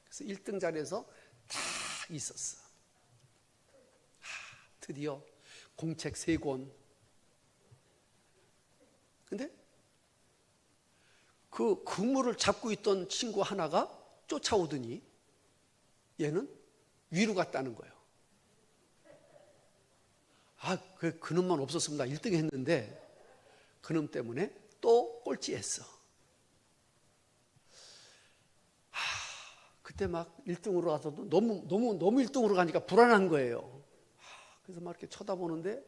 그래서 1등 자리에서 다 있었어. 드디어 공책 3권. 근데 그 그물을 잡고 있던 친구 하나가 쫓아오더니 얘는 위로 갔다는 거예요. 그놈만 없었으면 나 1등 했는데 그놈 때문에 또 꼴찌했어. 그때 막 1등으로 가서도 너무 1등으로 가니까 불안한 거예요. 그래서 막 이렇게 쳐다보는데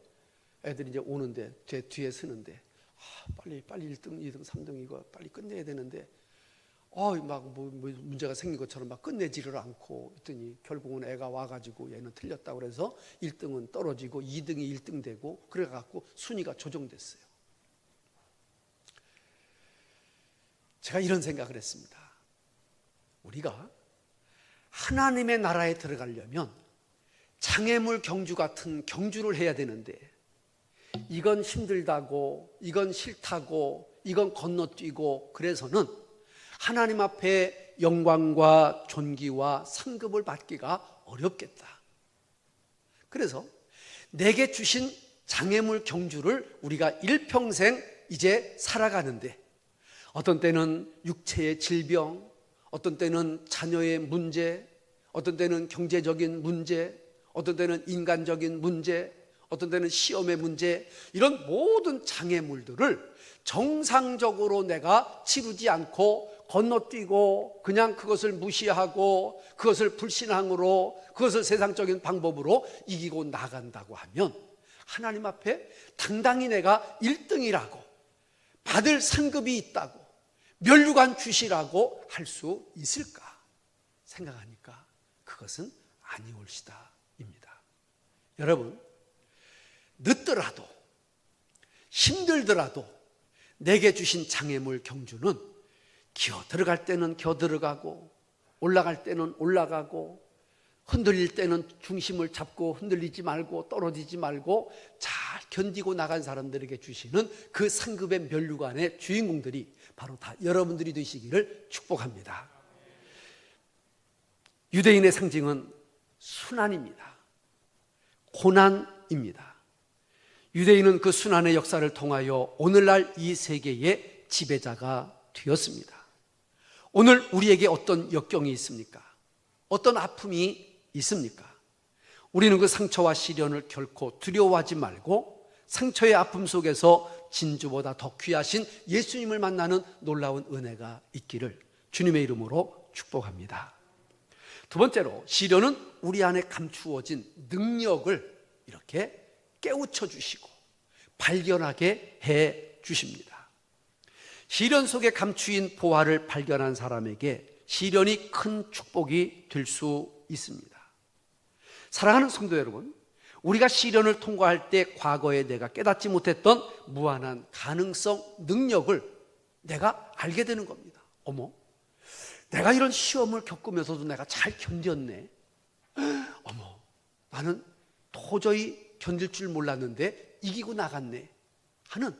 애들이 이제 오는데 제 뒤에 서는데 빨리 1등, 2등, 3등 이거 빨리 끝내야 되는데 뭐 문제가 생긴 것처럼 막 끝내지를 않고 했더니 결국은 애가 와가지고 얘는 틀렸다고 그래서 1등은 떨어지고 2등이 1등 되고 그래갖고 순위가 조정됐어요. 제가 이런 생각을 했습니다. 우리가 하나님의 나라에 들어가려면 장애물 경주 같은 경주를 해야 되는데 이건 힘들다고 이건 싫다고 이건 건너뛰고 그래서는 하나님 앞에 영광과 존귀와 상급을 받기가 어렵겠다. 그래서 내게 주신 장애물 경주를 우리가 일평생 이제 살아가는데 어떤 때는 육체의 질병, 어떤 때는 자녀의 문제, 어떤 때는 경제적인 문제, 어떤 때는 인간적인 문제, 어떤 때는 시험의 문제, 이런 모든 장애물들을 정상적으로 내가 치르지 않고 건너뛰고 그냥 그것을 무시하고 그것을 불신앙으로 그것을 세상적인 방법으로 이기고 나간다고 하면 하나님 앞에 당당히 내가 1등이라고 받을 상급이 있다고 면류관 주시라고 할 수 있을까 생각하니까 그것은 아니올시다입니다. 여러분, 늦더라도 힘들더라도 내게 주신 장애물 경주는 기어 들어갈 때는 기어 들어가고 올라갈 때는 올라가고 흔들릴 때는 중심을 잡고 흔들리지 말고 떨어지지 말고 잘 견디고 나간 사람들에게 주시는 그 상급의 면류관의 주인공들이 바로 다 여러분들이 되시기를 축복합니다. 유대인의 상징은 순환입니다. 고난입니다. 유대인은 그 순환의 역사를 통하여 오늘날 이 세계의 지배자가 되었습니다. 오늘 우리에게 어떤 역경이 있습니까? 어떤 아픔이 있습니까? 우리는 그 상처와 시련을 결코 두려워하지 말고 상처의 아픔 속에서 진주보다 더 귀하신 예수님을 만나는 놀라운 은혜가 있기를 주님의 이름으로 축복합니다. 두 번째로, 시련은 우리 안에 감추어진 능력을 이렇게 깨우쳐 주시고 발견하게 해 주십니다. 시련 속에 감추인 보화를 발견한 사람에게 시련이 큰 축복이 될 수 있습니다. 사랑하는 성도 여러분, 우리가 시련을 통과할 때 과거에 내가 깨닫지 못했던 무한한 가능성, 능력을 내가 알게 되는 겁니다. 어머, 내가 이런 시험을 겪으면서도 내가 잘 견뎠네. 어머, 나는 도저히 견딜 줄 몰랐는데 이기고 나갔네 하는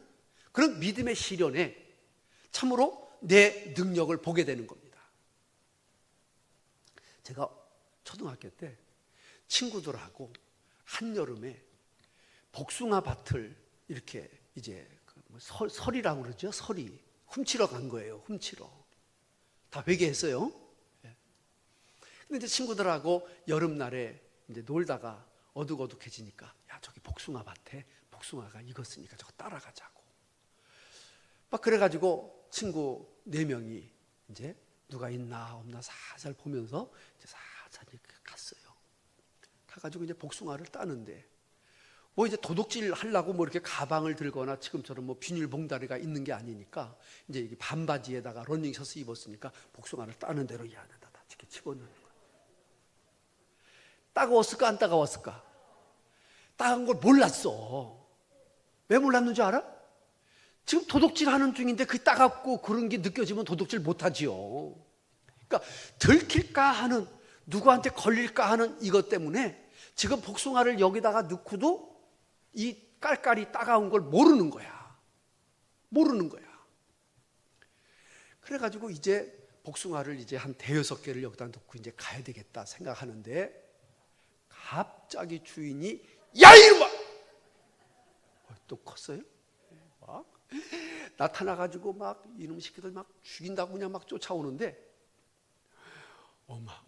그런 믿음의 시련에 참으로 내 능력을 보게 되는 겁니다. 제가 초등학교 때 친구들하고 한여름에 복숭아 밭을 이렇게 이제 설이라고 그러죠. 설이 훔치러 간 거예요. 훔치러. 다 회개했어요. 근데 이제 친구들하고 여름날에 이제 놀다가 어둑어둑해지니까 야, 저기 복숭아 밭에 복숭아가 익었으니까 저거 따라가자고. 막 그래가지고 친구 4명이 이제 누가 있나 없나 살살 보면서 이제 살살 갔어요. 가가지고 이제 복숭아를 따는데 뭐 이제 도둑질 하려고 뭐 이렇게 가방을 들거나 지금처럼 뭐 비닐봉다리가 있는 게 아니니까 이제 이게 반바지에다가 러닝셔츠 입었으니까 복숭아를 따는 대로 야, 다 이렇게 집어넣는 거야. 따가웠을까 안 따가웠을까? 따가운 걸 몰랐어. 왜 몰랐는지 알아? 지금 도둑질 하는 중인데 그게 따갑고 그런 게 느껴지면 도둑질 못하지요. 그러니까 들킬까 하는, 누구한테 걸릴까 하는 이것 때문에 지금 복숭아를 여기다가 넣고도 이 깔깔이 따가운 걸 모르는 거야. 모르는 거야. 그래가지고 이제 복숭아를 이제 한 5-6개를 여기다 넣고 이제 가야 되겠다 생각하는데 갑자기 주인이 야 이놈아! 또 컸어요? 막 나타나가지고 막 이놈 새끼들 막 죽인다고 그냥 막 쫓아오는데 엄마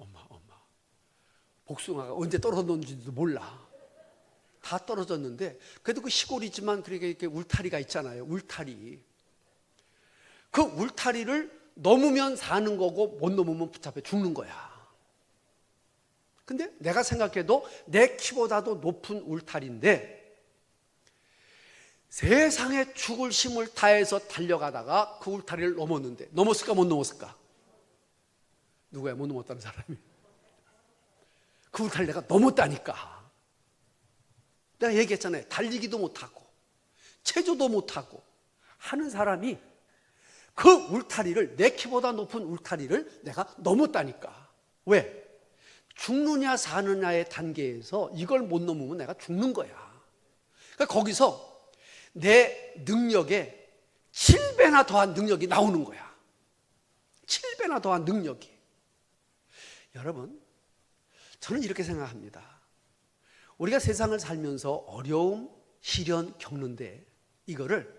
복숭아가 언제 떨어졌는지도 몰라. 다 떨어졌는데 그래도 그 시골이지만 그렇게 이렇게 울타리가 있잖아요. 울타리. 그 울타리를 넘으면 사는 거고 못 넘으면 붙잡혀 죽는 거야. 근데 내가 생각해도 내 키보다도 높은 울타리인데 세상에 죽을 힘을 다해서 달려가다가 그 울타리를 넘었는데 넘었을까 못 넘었을까? 누구야? 못 넘었다는 사람이. 그 울타리 내가 넘었다니까. 내가 얘기했잖아요. 달리기도 못하고 체조도 못하고 하는 사람이 그 울타리를, 내 키보다 높은 울타리를 내가 넘었다니까. 왜? 죽느냐 사느냐의 단계에서 이걸 못 넘으면 내가 죽는 거야. 그러니까 거기서 내 능력에 7배나 더한 능력이 나오는 거야. 7배나 더한 능력이. 여러분, 저는 이렇게 생각합니다. 우리가 세상을 살면서 어려움, 시련 겪는데 이거를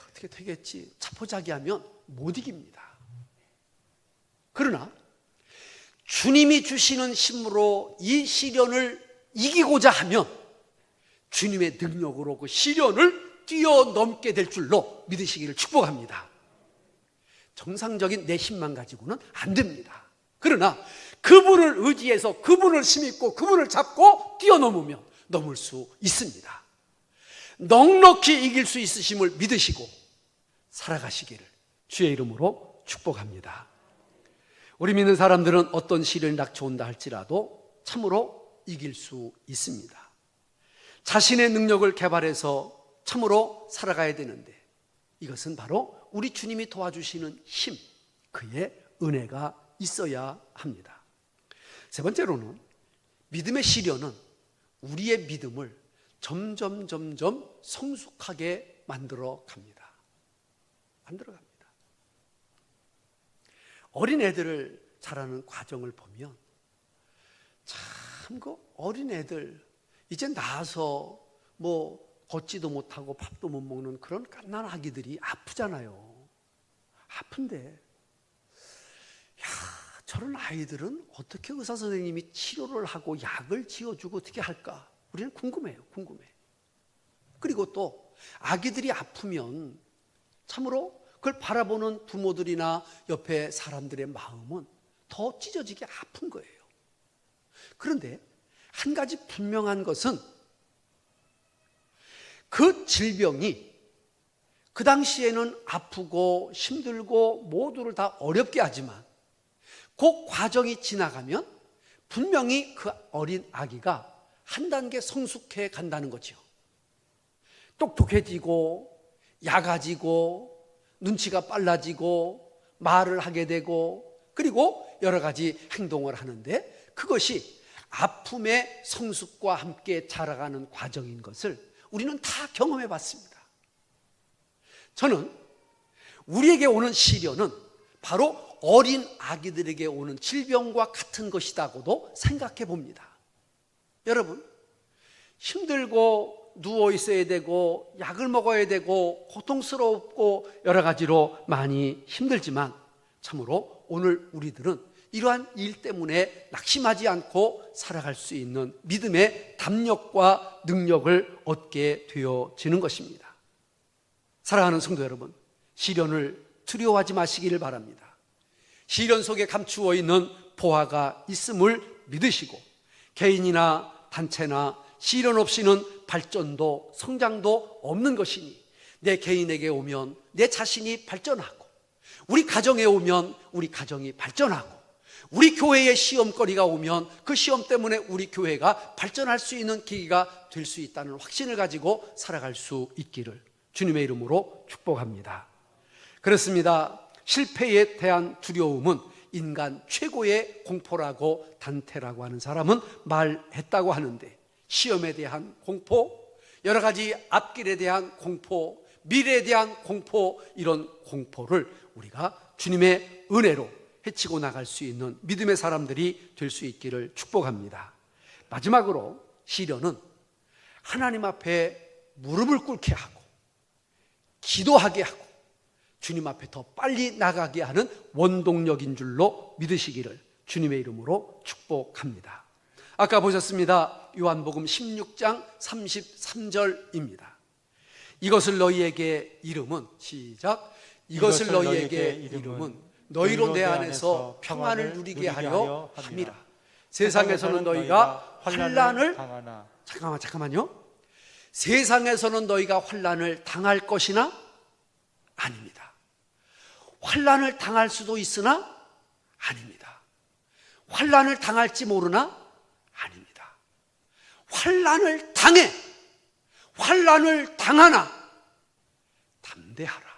어떻게 되겠지, 자포자기하면 못 이깁니다. 그러나 주님이 주시는 힘으로 이 시련을 이기고자 하면 주님의 능력으로 그 시련을 뛰어넘게 될 줄로 믿으시기를 축복합니다. 정상적인 내 힘만 가지고는 안 됩니다. 그러나 그분을 의지해서 그분을 힘입고 그분을 잡고 뛰어넘으면 넘을 수 있습니다. 넉넉히 이길 수 있으심을 믿으시고 살아가시기를 주의 이름으로 축복합니다. 우리 믿는 사람들은 어떤 시련이 닥쳐온다 할지라도 참으로 이길 수 있습니다. 자신의 능력을 개발해서 참으로 살아가야 되는데 이것은 바로 우리 주님이 도와주시는 힘, 그의 은혜가 있어야 합니다. 세 번째로는 믿음의 시련은 우리의 믿음을 점점 성숙하게 만들어 갑니다. 어린애들을 자라는 과정을 보면 참 그 어린애들 이제 나서 뭐 걷지도 못하고 밥도 못 먹는 그런 갓난 아기들이 아프잖아요. 아픈데 저런 아이들은 어떻게 의사 선생님이 치료를 하고 약을 지어주고 어떻게 할까? 우리는 궁금해. 그리고 또 아기들이 아프면 참으로 그걸 바라보는 부모들이나 옆에 사람들의 마음은 더 찢어지게 아픈 거예요. 그런데 한 가지 분명한 것은 그 질병이 그 당시에는 아프고 힘들고 모두를 다 어렵게 하지만 그 과정이 지나가면 분명히 그 어린 아기가 한 단계 성숙해 간다는 거죠. 똑똑해지고 약아지고 눈치가 빨라지고 말을 하게 되고 그리고 여러 가지 행동을 하는데 그것이 아픔의 성숙과 함께 자라가는 과정인 것을 우리는 다 경험해 봤습니다. 저는 우리에게 오는 시련은 바로 어린 아기들에게 오는 질병과 같은 것이라고도 생각해 봅니다. 여러분, 힘들고 누워 있어야 되고 약을 먹어야 되고 고통스럽고 여러 가지로 많이 힘들지만 참으로 오늘 우리들은 이러한 일 때문에 낙심하지 않고 살아갈 수 있는 믿음의 담력과 능력을 얻게 되어지는 것입니다. 사랑하는 성도 여러분, 시련을 두려워하지 마시기를 바랍니다. 시련 속에 감추어 있는 보화가 있음을 믿으시고 개인이나 단체나 시련 없이는 발전도 성장도 없는 것이니 내 개인에게 오면 내 자신이 발전하고 우리 가정에 오면 우리 가정이 발전하고 우리 교회에 시험거리가 오면 그 시험 때문에 우리 교회가 발전할 수 있는 계기가 될 수 있다는 확신을 가지고 살아갈 수 있기를 주님의 이름으로 축복합니다. 그렇습니다. 실패에 대한 두려움은 인간 최고의 공포라고 단테라고 하는 사람은 말했다고 하는데 시험에 대한 공포, 여러 가지 앞길에 대한 공포, 미래에 대한 공포, 이런 공포를 우리가 주님의 은혜로 헤치고 나갈 수 있는 믿음의 사람들이 될 수 있기를 축복합니다. 마지막으로 시련은 하나님 앞에 무릎을 꿇게 하고 기도하게 하고 주님 앞에 더 빨리 나가게 하는 원동력인 줄로 믿으시기를 주님의 이름으로 축복합니다. 아까 보셨습니다. 요한복음 16장 33절입니다. 이것을 너희에게 이름은 시작. 이것을 너희에게 이름은 너희로 내 안에서 평안을 누리게 하려 함이라. 세상에서는 너희가 환난을 당하나. 잠깐만요. 세상에서는 너희가 환난을 당할 것이나 아닙니다. 환난을 당할 수도 있으나 아닙니다. 환난을 당할지 모르나? 아닙니다. 환난을 당해. 환난을 당하나 담대하라.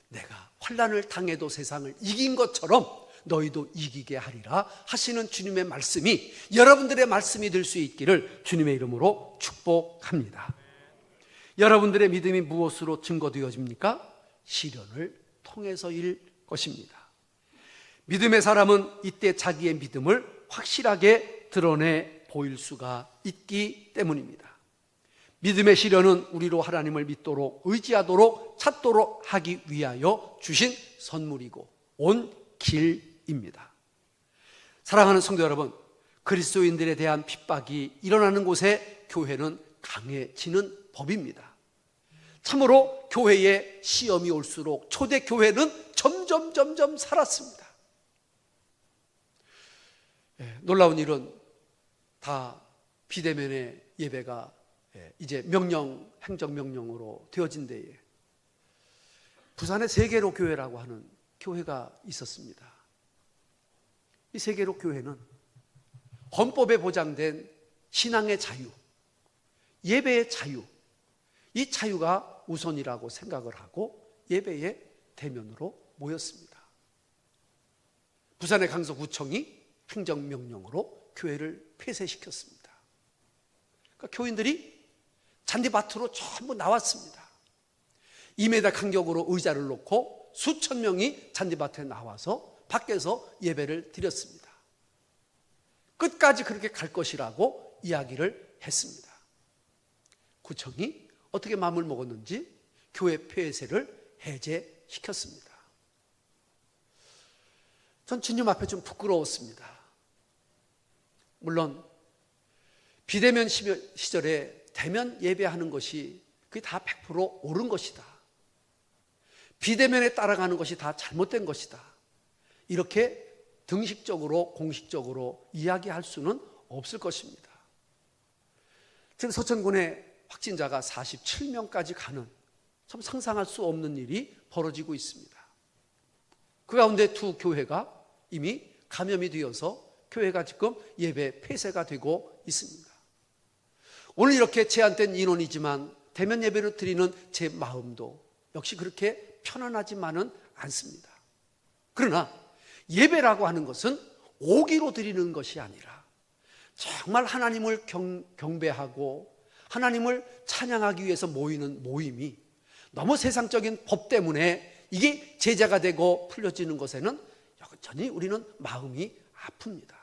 내가 환난을 당해도 세상을 이긴 것처럼 너희도 이기게 하리라 하시는 주님의 말씀이 여러분들의 말씀이 될 수 있기를 주님의 이름으로 축복합니다. 여러분들의 믿음이 무엇으로 증거되어집니까? 시련을 통해서일 것입니다. 믿음의 사람은 이때 자기의 믿음을 확실하게 드러내 보일 수가 있기 때문입니다. 믿음의 시련은 우리로 하나님을 믿도록 의지하도록 찾도록 하기 위하여 주신 선물이고 온 길입니다. 사랑하는 성도 여러분, 그리스도인들에 대한 핍박이 일어나는 곳에 교회는 강해지는 법입니다. 참으로 교회에 시험이 올수록 초대교회는 점점 살았습니다. 놀라운 일은 다 비대면의 예배가 이제 행정명령으로 되어진 데에 부산에 세계로 교회라고 하는 교회가 있었습니다. 이 세계로 교회는 헌법에 보장된 신앙의 자유, 예배의 자유, 이 자유가 우선이라고 생각을 하고 예배의 대면으로 모였습니다. 부산의 강서구청이 행정명령으로 교회를 폐쇄시켰습니다. 그러니까 교인들이 잔디밭으로 전부 나왔습니다. 2m 간격으로 의자를 놓고 수천 명이 잔디밭에 나와서 밖에서 예배를 드렸습니다. 끝까지 그렇게 갈 것이라고 이야기를 했습니다. 구청이 어떻게 마음을 먹었는지 교회 폐쇄를 해제시켰습니다. 전 주님 앞에 좀 부끄러웠습니다. 물론 비대면 시절에 대면 예배하는 것이 그게 다 100% 옳은 것이다. 비대면에 따라가는 것이 다 잘못된 것이다. 이렇게 등식적으로 공식적으로 이야기할 수는 없을 것입니다. 지금 서천군에 확진자가 47명까지 가는 참 상상할 수 없는 일이 벌어지고 있습니다. 그 가운데 두 교회가 이미 감염이 되어서 교회가 지금 예배 폐쇄가 되고 있습니다. 오늘 이렇게 제한된 인원이지만 대면 예배를 드리는 제 마음도 역시 그렇게 편안하지만은 않습니다. 그러나 예배라고 하는 것은 오기로 드리는 것이 아니라 정말 하나님을 경배하고 하나님을 찬양하기 위해서 모이는 모임이 너무 세상적인 법 때문에 이게 제재가 되고 풀려지는 것에는 여전히 우리는 마음이 아픕니다.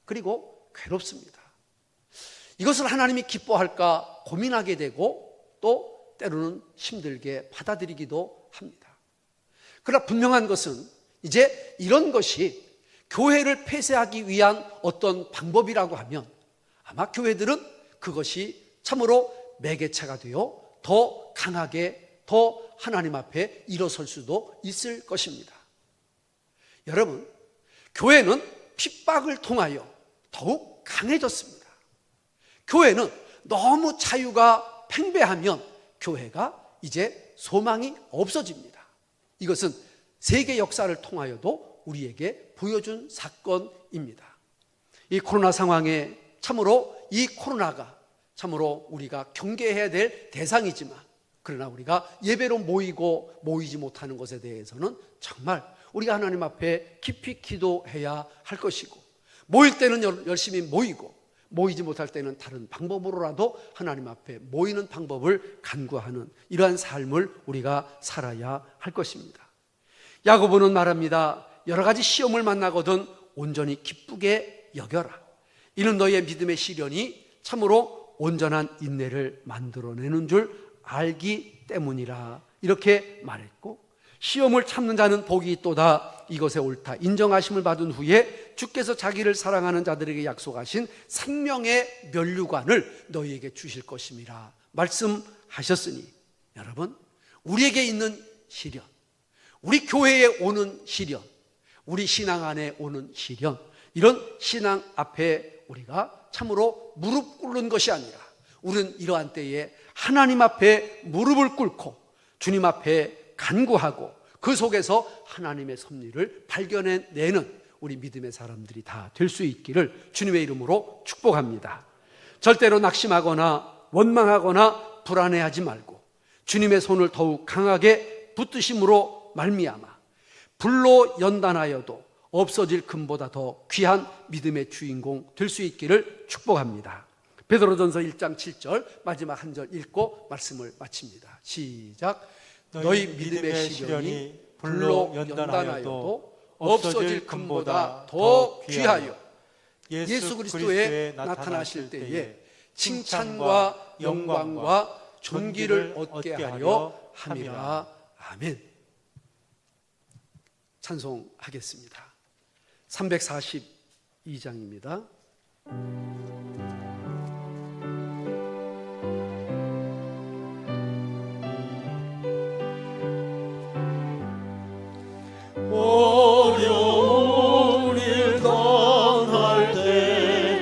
그리고 괴롭습니다. 이것을 하나님이 기뻐할까 고민하게 되고 또 때로는 힘들게 받아들이기도 합니다. 그러나 분명한 것은 이제 이런 것이 교회를 폐쇄하기 위한 어떤 방법이라고 하면 아마 교회들은 그것이 참으로 매개체가 되어 더 강하게 더 하나님 앞에 일어설 수도 있을 것입니다. 여러분, 교회는 핍박을 통하여 더욱 강해졌습니다. 교회는 너무 자유가 팽배하면 교회가 이제 소망이 없어집니다. 이것은 세계 역사를 통하여도 우리에게 보여준 사건입니다. 이 코로나 상황에 참으로 이 코로나가 참으로 우리가 경계해야 될 대상이지만 그러나 우리가 예배로 모이고 모이지 못하는 것에 대해서는 정말 우리가 하나님 앞에 깊이 기도해야 할 것이고 모일 때는 열심히 모이고 모이지 못할 때는 다른 방법으로라도 하나님 앞에 모이는 방법을 간구하는 이러한 삶을 우리가 살아야 할 것입니다. 야고보는 말합니다. 여러 가지 시험을 만나거든 온전히 기쁘게 여겨라. 이는 너희의 믿음의 시련이 참으로 온전한 인내를 만들어내는 줄 알기 때문이라. 이렇게 말했고 시험을 참는 자는 복이 있도다. 이것에 옳다 인정하심을 받은 후에 주께서 자기를 사랑하는 자들에게 약속하신 생명의 면류관을 너희에게 주실 것임이라 말씀하셨으니 여러분, 우리에게 있는 시련, 우리 교회에 오는 시련, 우리 신앙 안에 오는 시련, 이런 신앙 앞에 우리가 참으로 무릎 꿇는 것이 아니라 우리는 이러한 때에 하나님 앞에 무릎을 꿇고 주님 앞에 간구하고 그 속에서 하나님의 섭리를 발견해내는 우리 믿음의 사람들이 다 될 수 있기를 주님의 이름으로 축복합니다. 절대로 낙심하거나 원망하거나 불안해하지 말고 주님의 손을 더욱 강하게 붙드심으로 말미암아 불로 연단하여도 없어질 금보다 더 귀한 믿음의 주인공 될 수 있기를 축복합니다. 베드로전서 1장 7절 마지막 한 절 읽고 말씀을 마칩니다. 시작. 너희 믿음의 시련이 불로 연단하여도 없어질 금보다 더 귀하여 예수 그리스도에 나타나실 때에 칭찬과 영광과 존귀를 얻게 하려 함이라. 아멘. 찬송하겠습니다. 342장입니다. 어려운 일 당할 때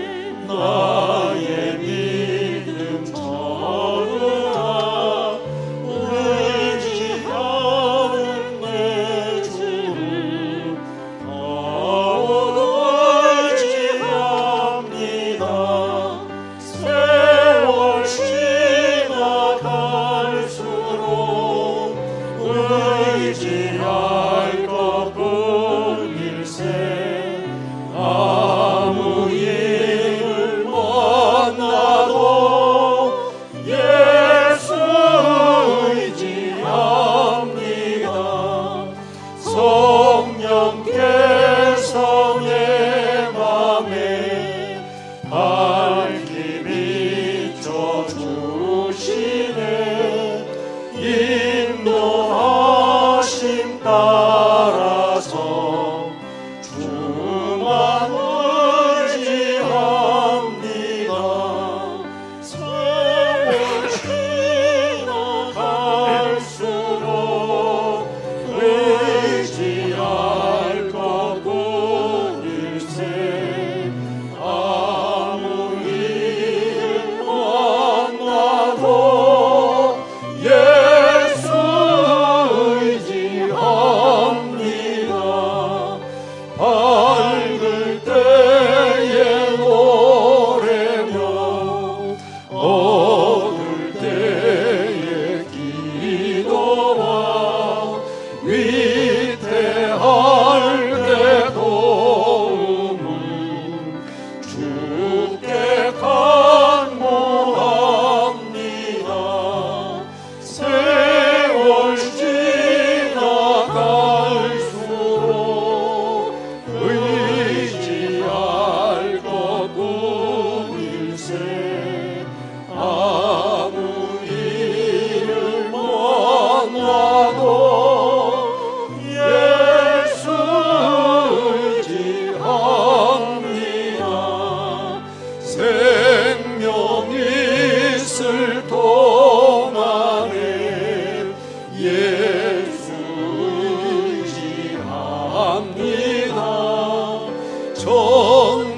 나의 믿음 찾으라. 의지하는 내 주를 다 의지합니다. 세월 지나갈수록 의지할 아무 일을 만나도 예수 의지합니다. 성령께서 내 맘에 밝히 비춰주시네. 인도하심 따라서 주만 의지합니다. 세월 지나갈수록 의지할 것뿐 일세. 아무 일 만나도 예수 의지합니다. 밝을 때에 노래며 어두울 때에 기도와 위태할 때 도움을 주께 간구합니다. 세월 지나갈수록 의지할 것뿐 일세. 아무 일을 만나도 예수 의지합니다. 생명 있을 동안에 예수 의지합니다. 천국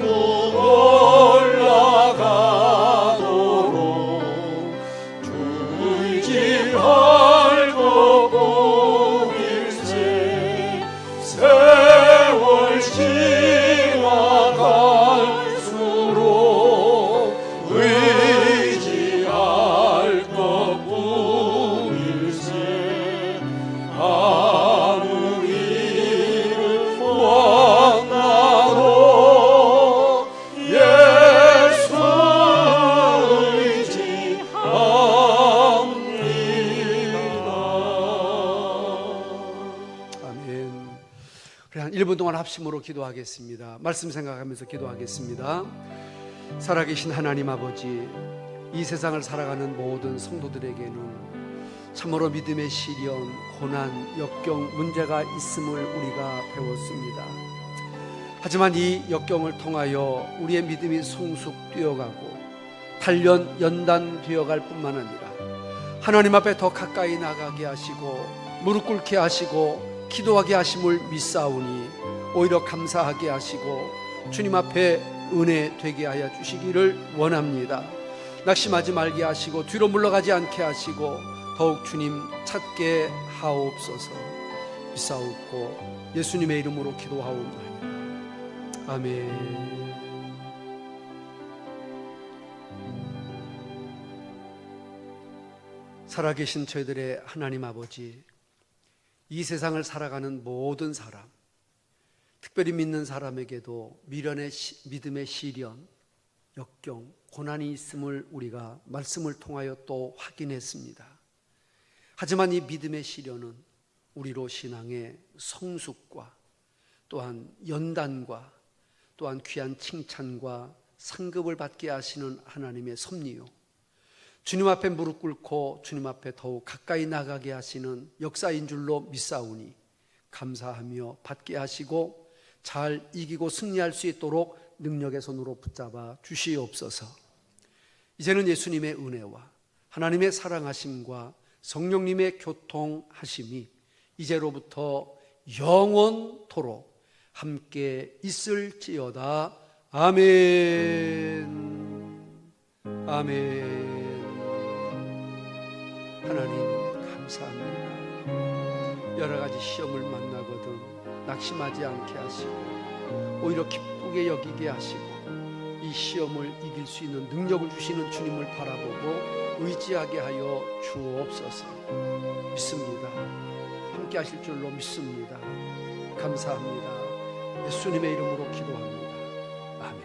올라가도록 의지할 것뿐 일세. 세월 지나갈수록 의지할 것뿐 일세. 아무 일을 만나도 예수 의지합니다. 아멘. 그래, 한 1분 동안 합심으로 기도하겠습니다. 말씀 생각하면서 기도하겠습니다. 살아계신 하나님 아버지, 이 세상을 살아가는 모든 성도들에게는 참으로 믿음의 시련, 고난, 역경, 문제가 있음을 우리가 배웠습니다. 하지만 이 역경을 통하여 우리의 믿음이 성숙 뛰어가고 단련 연단되어 갈 뿐만 아니라 하나님 앞에 더 가까이 나가게 하시고 무릎 꿇게 하시고 기도하게 하심을 믿사오니 오히려 감사하게 하시고 주님 앞에 은혜 되게 하여 주시기를 원합니다. 낙심하지 말게 하시고 뒤로 물러가지 않게 하시고 더욱 주님 찾게 하옵소서. 믿사옵고 예수님의 이름으로 기도하옵나이다. 아멘. 살아계신 저희들의 하나님 아버지, 이 세상을 살아가는 모든 사람, 특별히 믿는 사람에게도 미련의 믿음의 시련, 역경, 고난이 있음을 우리가 말씀을 통하여 또 확인했습니다. 하지만 이 믿음의 시련은 우리로 신앙의 성숙과 또한 연단과 또한 귀한 칭찬과 상급을 받게 하시는 하나님의 섭리요, 주님 앞에 무릎 꿇고 주님 앞에 더욱 가까이 나가게 하시는 역사인 줄로 믿사오니 감사하며 받게 하시고 잘 이기고 승리할 수 있도록 능력의 손으로 붙잡아 주시옵소서. 이제는 예수님의 은혜와 하나님의 사랑하심과 성령님의 교통하심이 이제로부터 영원토록 함께 있을지어다. 아멘. 아멘. 하나님 감사합니다. 여러 가지 시험을 만나거든 낙심하지 않게 하시고 오히려 기쁘게 여기게 하시고 이 시험을 이길 수 있는 능력을 주시는 주님을 바라보고 의지하게 하여 주옵소서. 믿습니다. 함께 하실 줄로 믿습니다. 감사합니다. 예수님의 이름으로 기도합니다. 아멘.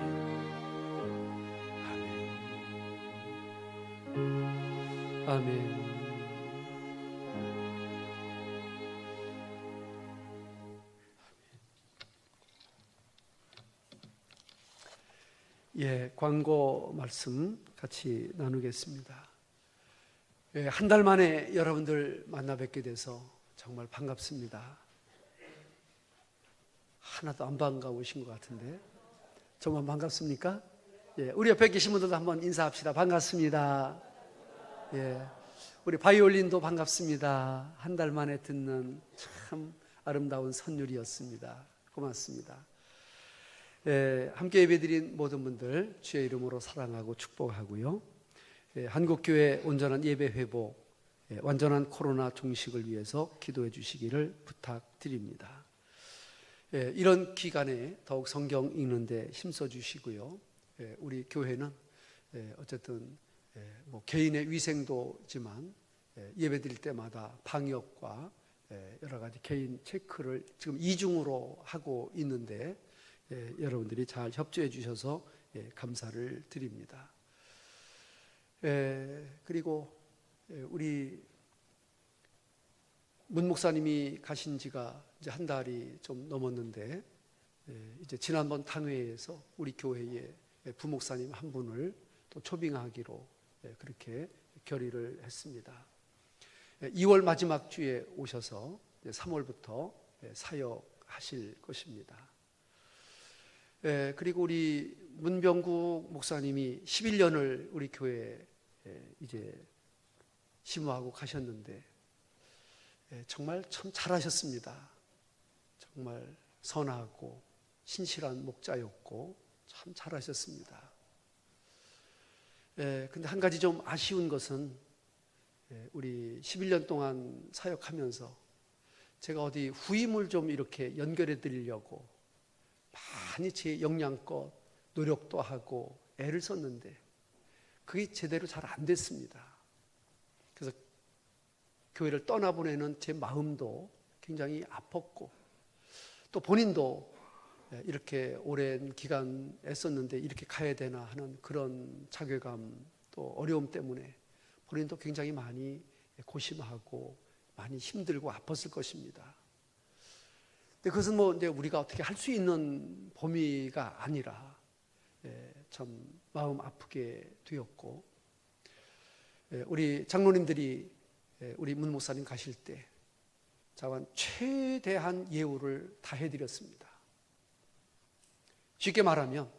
아멘. 아멘. 예, 광고 말씀 같이 나누겠습니다. 예, 한 달 만에 여러분들 만나 뵙게 돼서 정말 반갑습니다. 하나도 안 반가우신 것 같은데 정말 반갑습니까? 예, 우리 옆에 계신 분들도 한번 인사합시다. 반갑습니다. 예, 우리 바이올린도 반갑습니다. 한 달 만에 듣는 참 아름다운 선율이었습니다. 고맙습니다. 예, 함께 예배드린 모든 분들 주의 이름으로 사랑하고 축복하고요. 예, 한국교회 온전한 예배 회복, 완전한 코로나 종식을 위해서 기도해 주시기를 부탁드립니다. 예, 이런 기간에 더욱 성경 읽는데 힘써 주시고요. 예, 우리 교회는 어쨌든 뭐 개인의 위생도 있지만 예배 드릴 때마다 방역과 여러 가지 개인 체크를 지금 이중으로 하고 있는데 여러분들이 잘 협조해 주셔서 감사를 드립니다. 그리고 우리 문 목사님이 가신 지가 이제 한 달이 좀 넘었는데 이제 지난번 당회에서 우리 교회에 부목사님 한 분을 또 초빙하기로 그렇게 결의를 했습니다. 2월 마지막 주에 오셔서 3월부터 사역하실 것입니다. 그리고 우리 문병국 목사님이 11년을 우리 교회에 이제 심호하고 가셨는데 정말 참 잘하셨습니다. 정말 선하고 신실한 목자였고 참 잘하셨습니다. 근데 한 가지 좀 아쉬운 것은 우리 11년 동안 사역하면서 제가 어디 후임을 좀 이렇게 연결해 드리려고 많이 제 역량껏 노력도 하고 애를 썼는데 그게 제대로 잘 안 됐습니다. 그래서 교회를 떠나보내는 제 마음도 굉장히 아팠고 또 본인도 이렇게 오랜 기간 애썼는데 이렇게 가야 되나 하는 그런 자괴감 또 어려움 때문에 본인도 굉장히 많이 고심하고 많이 힘들고 아팠을 것입니다. 근데 그것은 뭐 이제 우리가 어떻게 할 수 있는 범위가 아니라 참 마음 아프게 되었고 우리 장로님들이 우리 문 목사님 가실 때 자관 최대한 예우를 다 해드렸습니다. 쉽게 말하면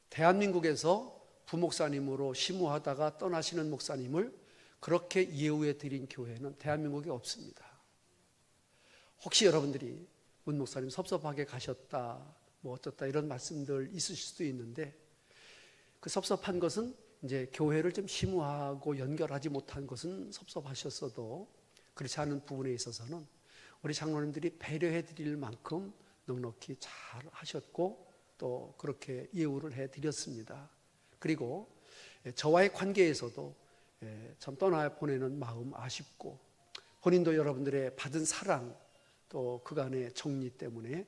대한민국에서 부목사님으로 심호하다가 떠나시는 목사님을 그렇게 예우해 드린 교회는 대한민국에 없습니다. 혹시 여러분들이 문 목사님 섭섭하게 가셨다 뭐 어쩌다 이런 말씀들 있으실 수도 있는데 그 섭섭한 것은 이제 교회를 좀 심호하고 연결하지 못한 것은 섭섭하셨어도 그렇지 않은 부분에 있어서는 우리 장로님들이 배려해 드릴 만큼 넉넉히 잘 하셨고 또 그렇게 예우를 해드렸습니다. 그리고 저와의 관계에서도 참 떠나보내는 마음 아쉽고, 본인도 여러분들의 받은 사랑 또 그간의 정리 때문에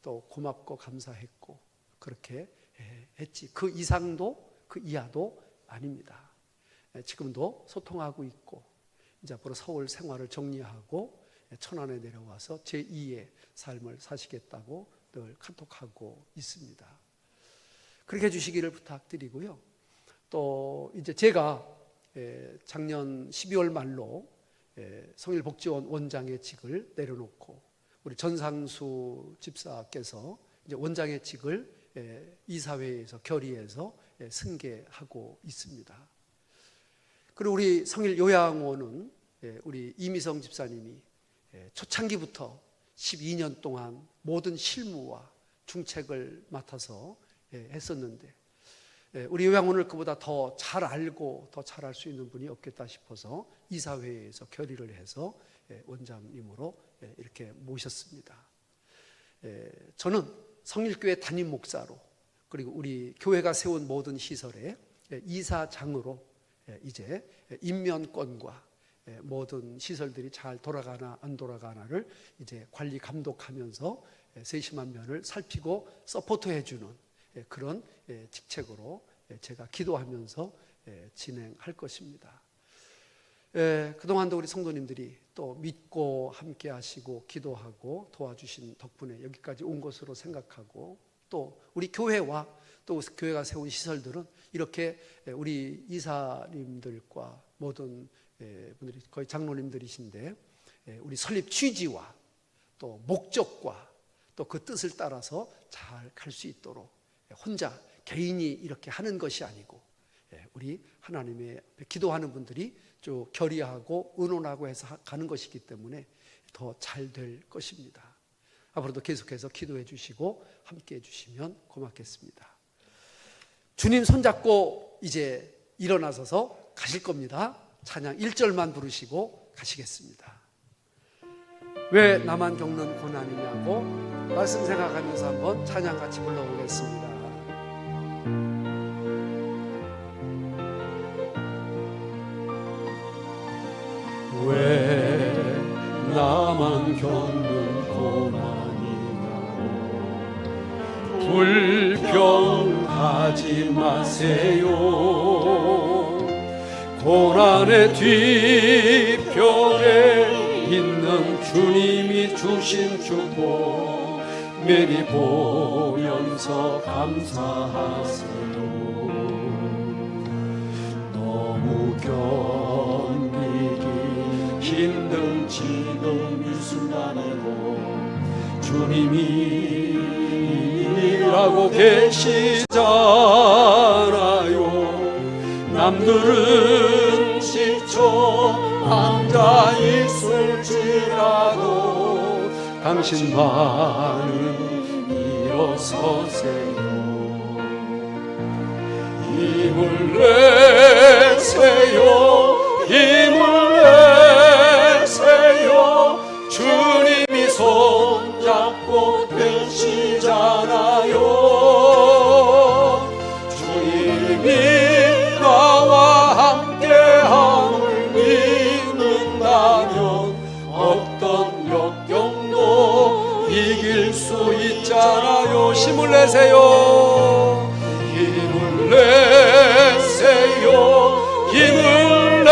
또 고맙고 감사했고 그렇게 했지, 그 이상도 그 이하도 아닙니다. 지금도 소통하고 있고, 이제 앞으로 서울 생활을 정리하고 천안에 내려와서 제2의 삶을 사시겠다고 늘 카톡하고 있습니다. 그렇게 해주시기를 부탁드리고요. 또 이제 제가 작년 12월 말로 성일복지원 원장의 직을 내려놓고 우리 전상수 집사께서 이제 원장의 직을 이사회에서 결의해서 승계하고 있습니다. 그리고 우리 성일 요양원은 우리 이미성 집사님이 초창기부터 12년 동안 모든 실무와 중책을 맡아서 했었는데, 우리 요양원을 그보다 더 잘 알고 더 잘할 수 있는 분이 없겠다 싶어서 이사회에서 결의를 해서 원장님으로 이렇게 모셨습니다. 저는 성일교회 담임 목사로, 그리고 우리 교회가 세운 모든 시설의 이사장으로 이제 인면권과 모든 시설들이 잘 돌아가나 안 돌아가나를 이제 관리 감독하면서 세심한 면을 살피고 서포트해주는 그런 직책으로 제가 기도하면서 진행할 것입니다. 그동안도 우리 성도님들이 또 믿고 함께 하시고 기도하고 도와주신 덕분에 여기까지 온 것으로 생각하고, 또 우리 교회와 또 교회가 세운 시설들은 이렇게 우리 이사님들과 모든 분들이 거의 장로님들이신데 우리 설립 취지와 또 목적과 또 그 뜻을 따라서 잘 갈 수 있도록 혼자 개인이 이렇게 하는 것이 아니고 우리 하나님의 앞에 기도하는 분들이 쭉 결의하고 의논하고 해서 가는 것이기 때문에 더 잘 될 것입니다. 앞으로도 계속해서 기도해 주시고 함께 해 주시면 고맙겠습니다. 주님 손잡고 이제 일어나서서 가실 겁니다. 찬양 1절만 부르시고 가시겠습니다. 왜 나만 겪는 고난이냐고 말씀 생각하면서 한번 찬양 같이 불러보겠습니다. 왜 나만 겪는 고난이냐고 불평하지 마세요. 고난의 뒤편에 있는 주님이 주신 축복 매리 보면서 감사하세요. 너무 견디기 힘든 지금 이 순간에도 주님이 일하고 계시잖아요. 남들은 지쳐 앉아 있을지라도 당신만은 일어서세요. 힘을 내세요. 힘을 내세요. 주님이 손잡고 계시잖아요. 주님이 나와 함께함을 믿는다면 어떤 역경도 이길 수 있잖아요. 힘을 내세요. 힘을 내세요. 힘을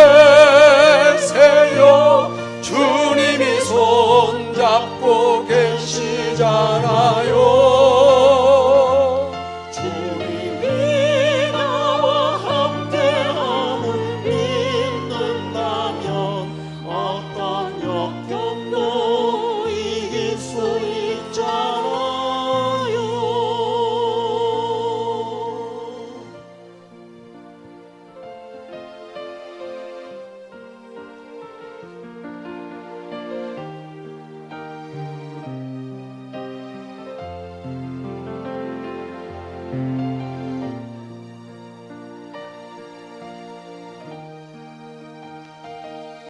내세요. 주님이 손잡고 계시잖아요. 주님이 나와 함께함을 믿는다면 어떤 역경도 이길 수 있잖아요.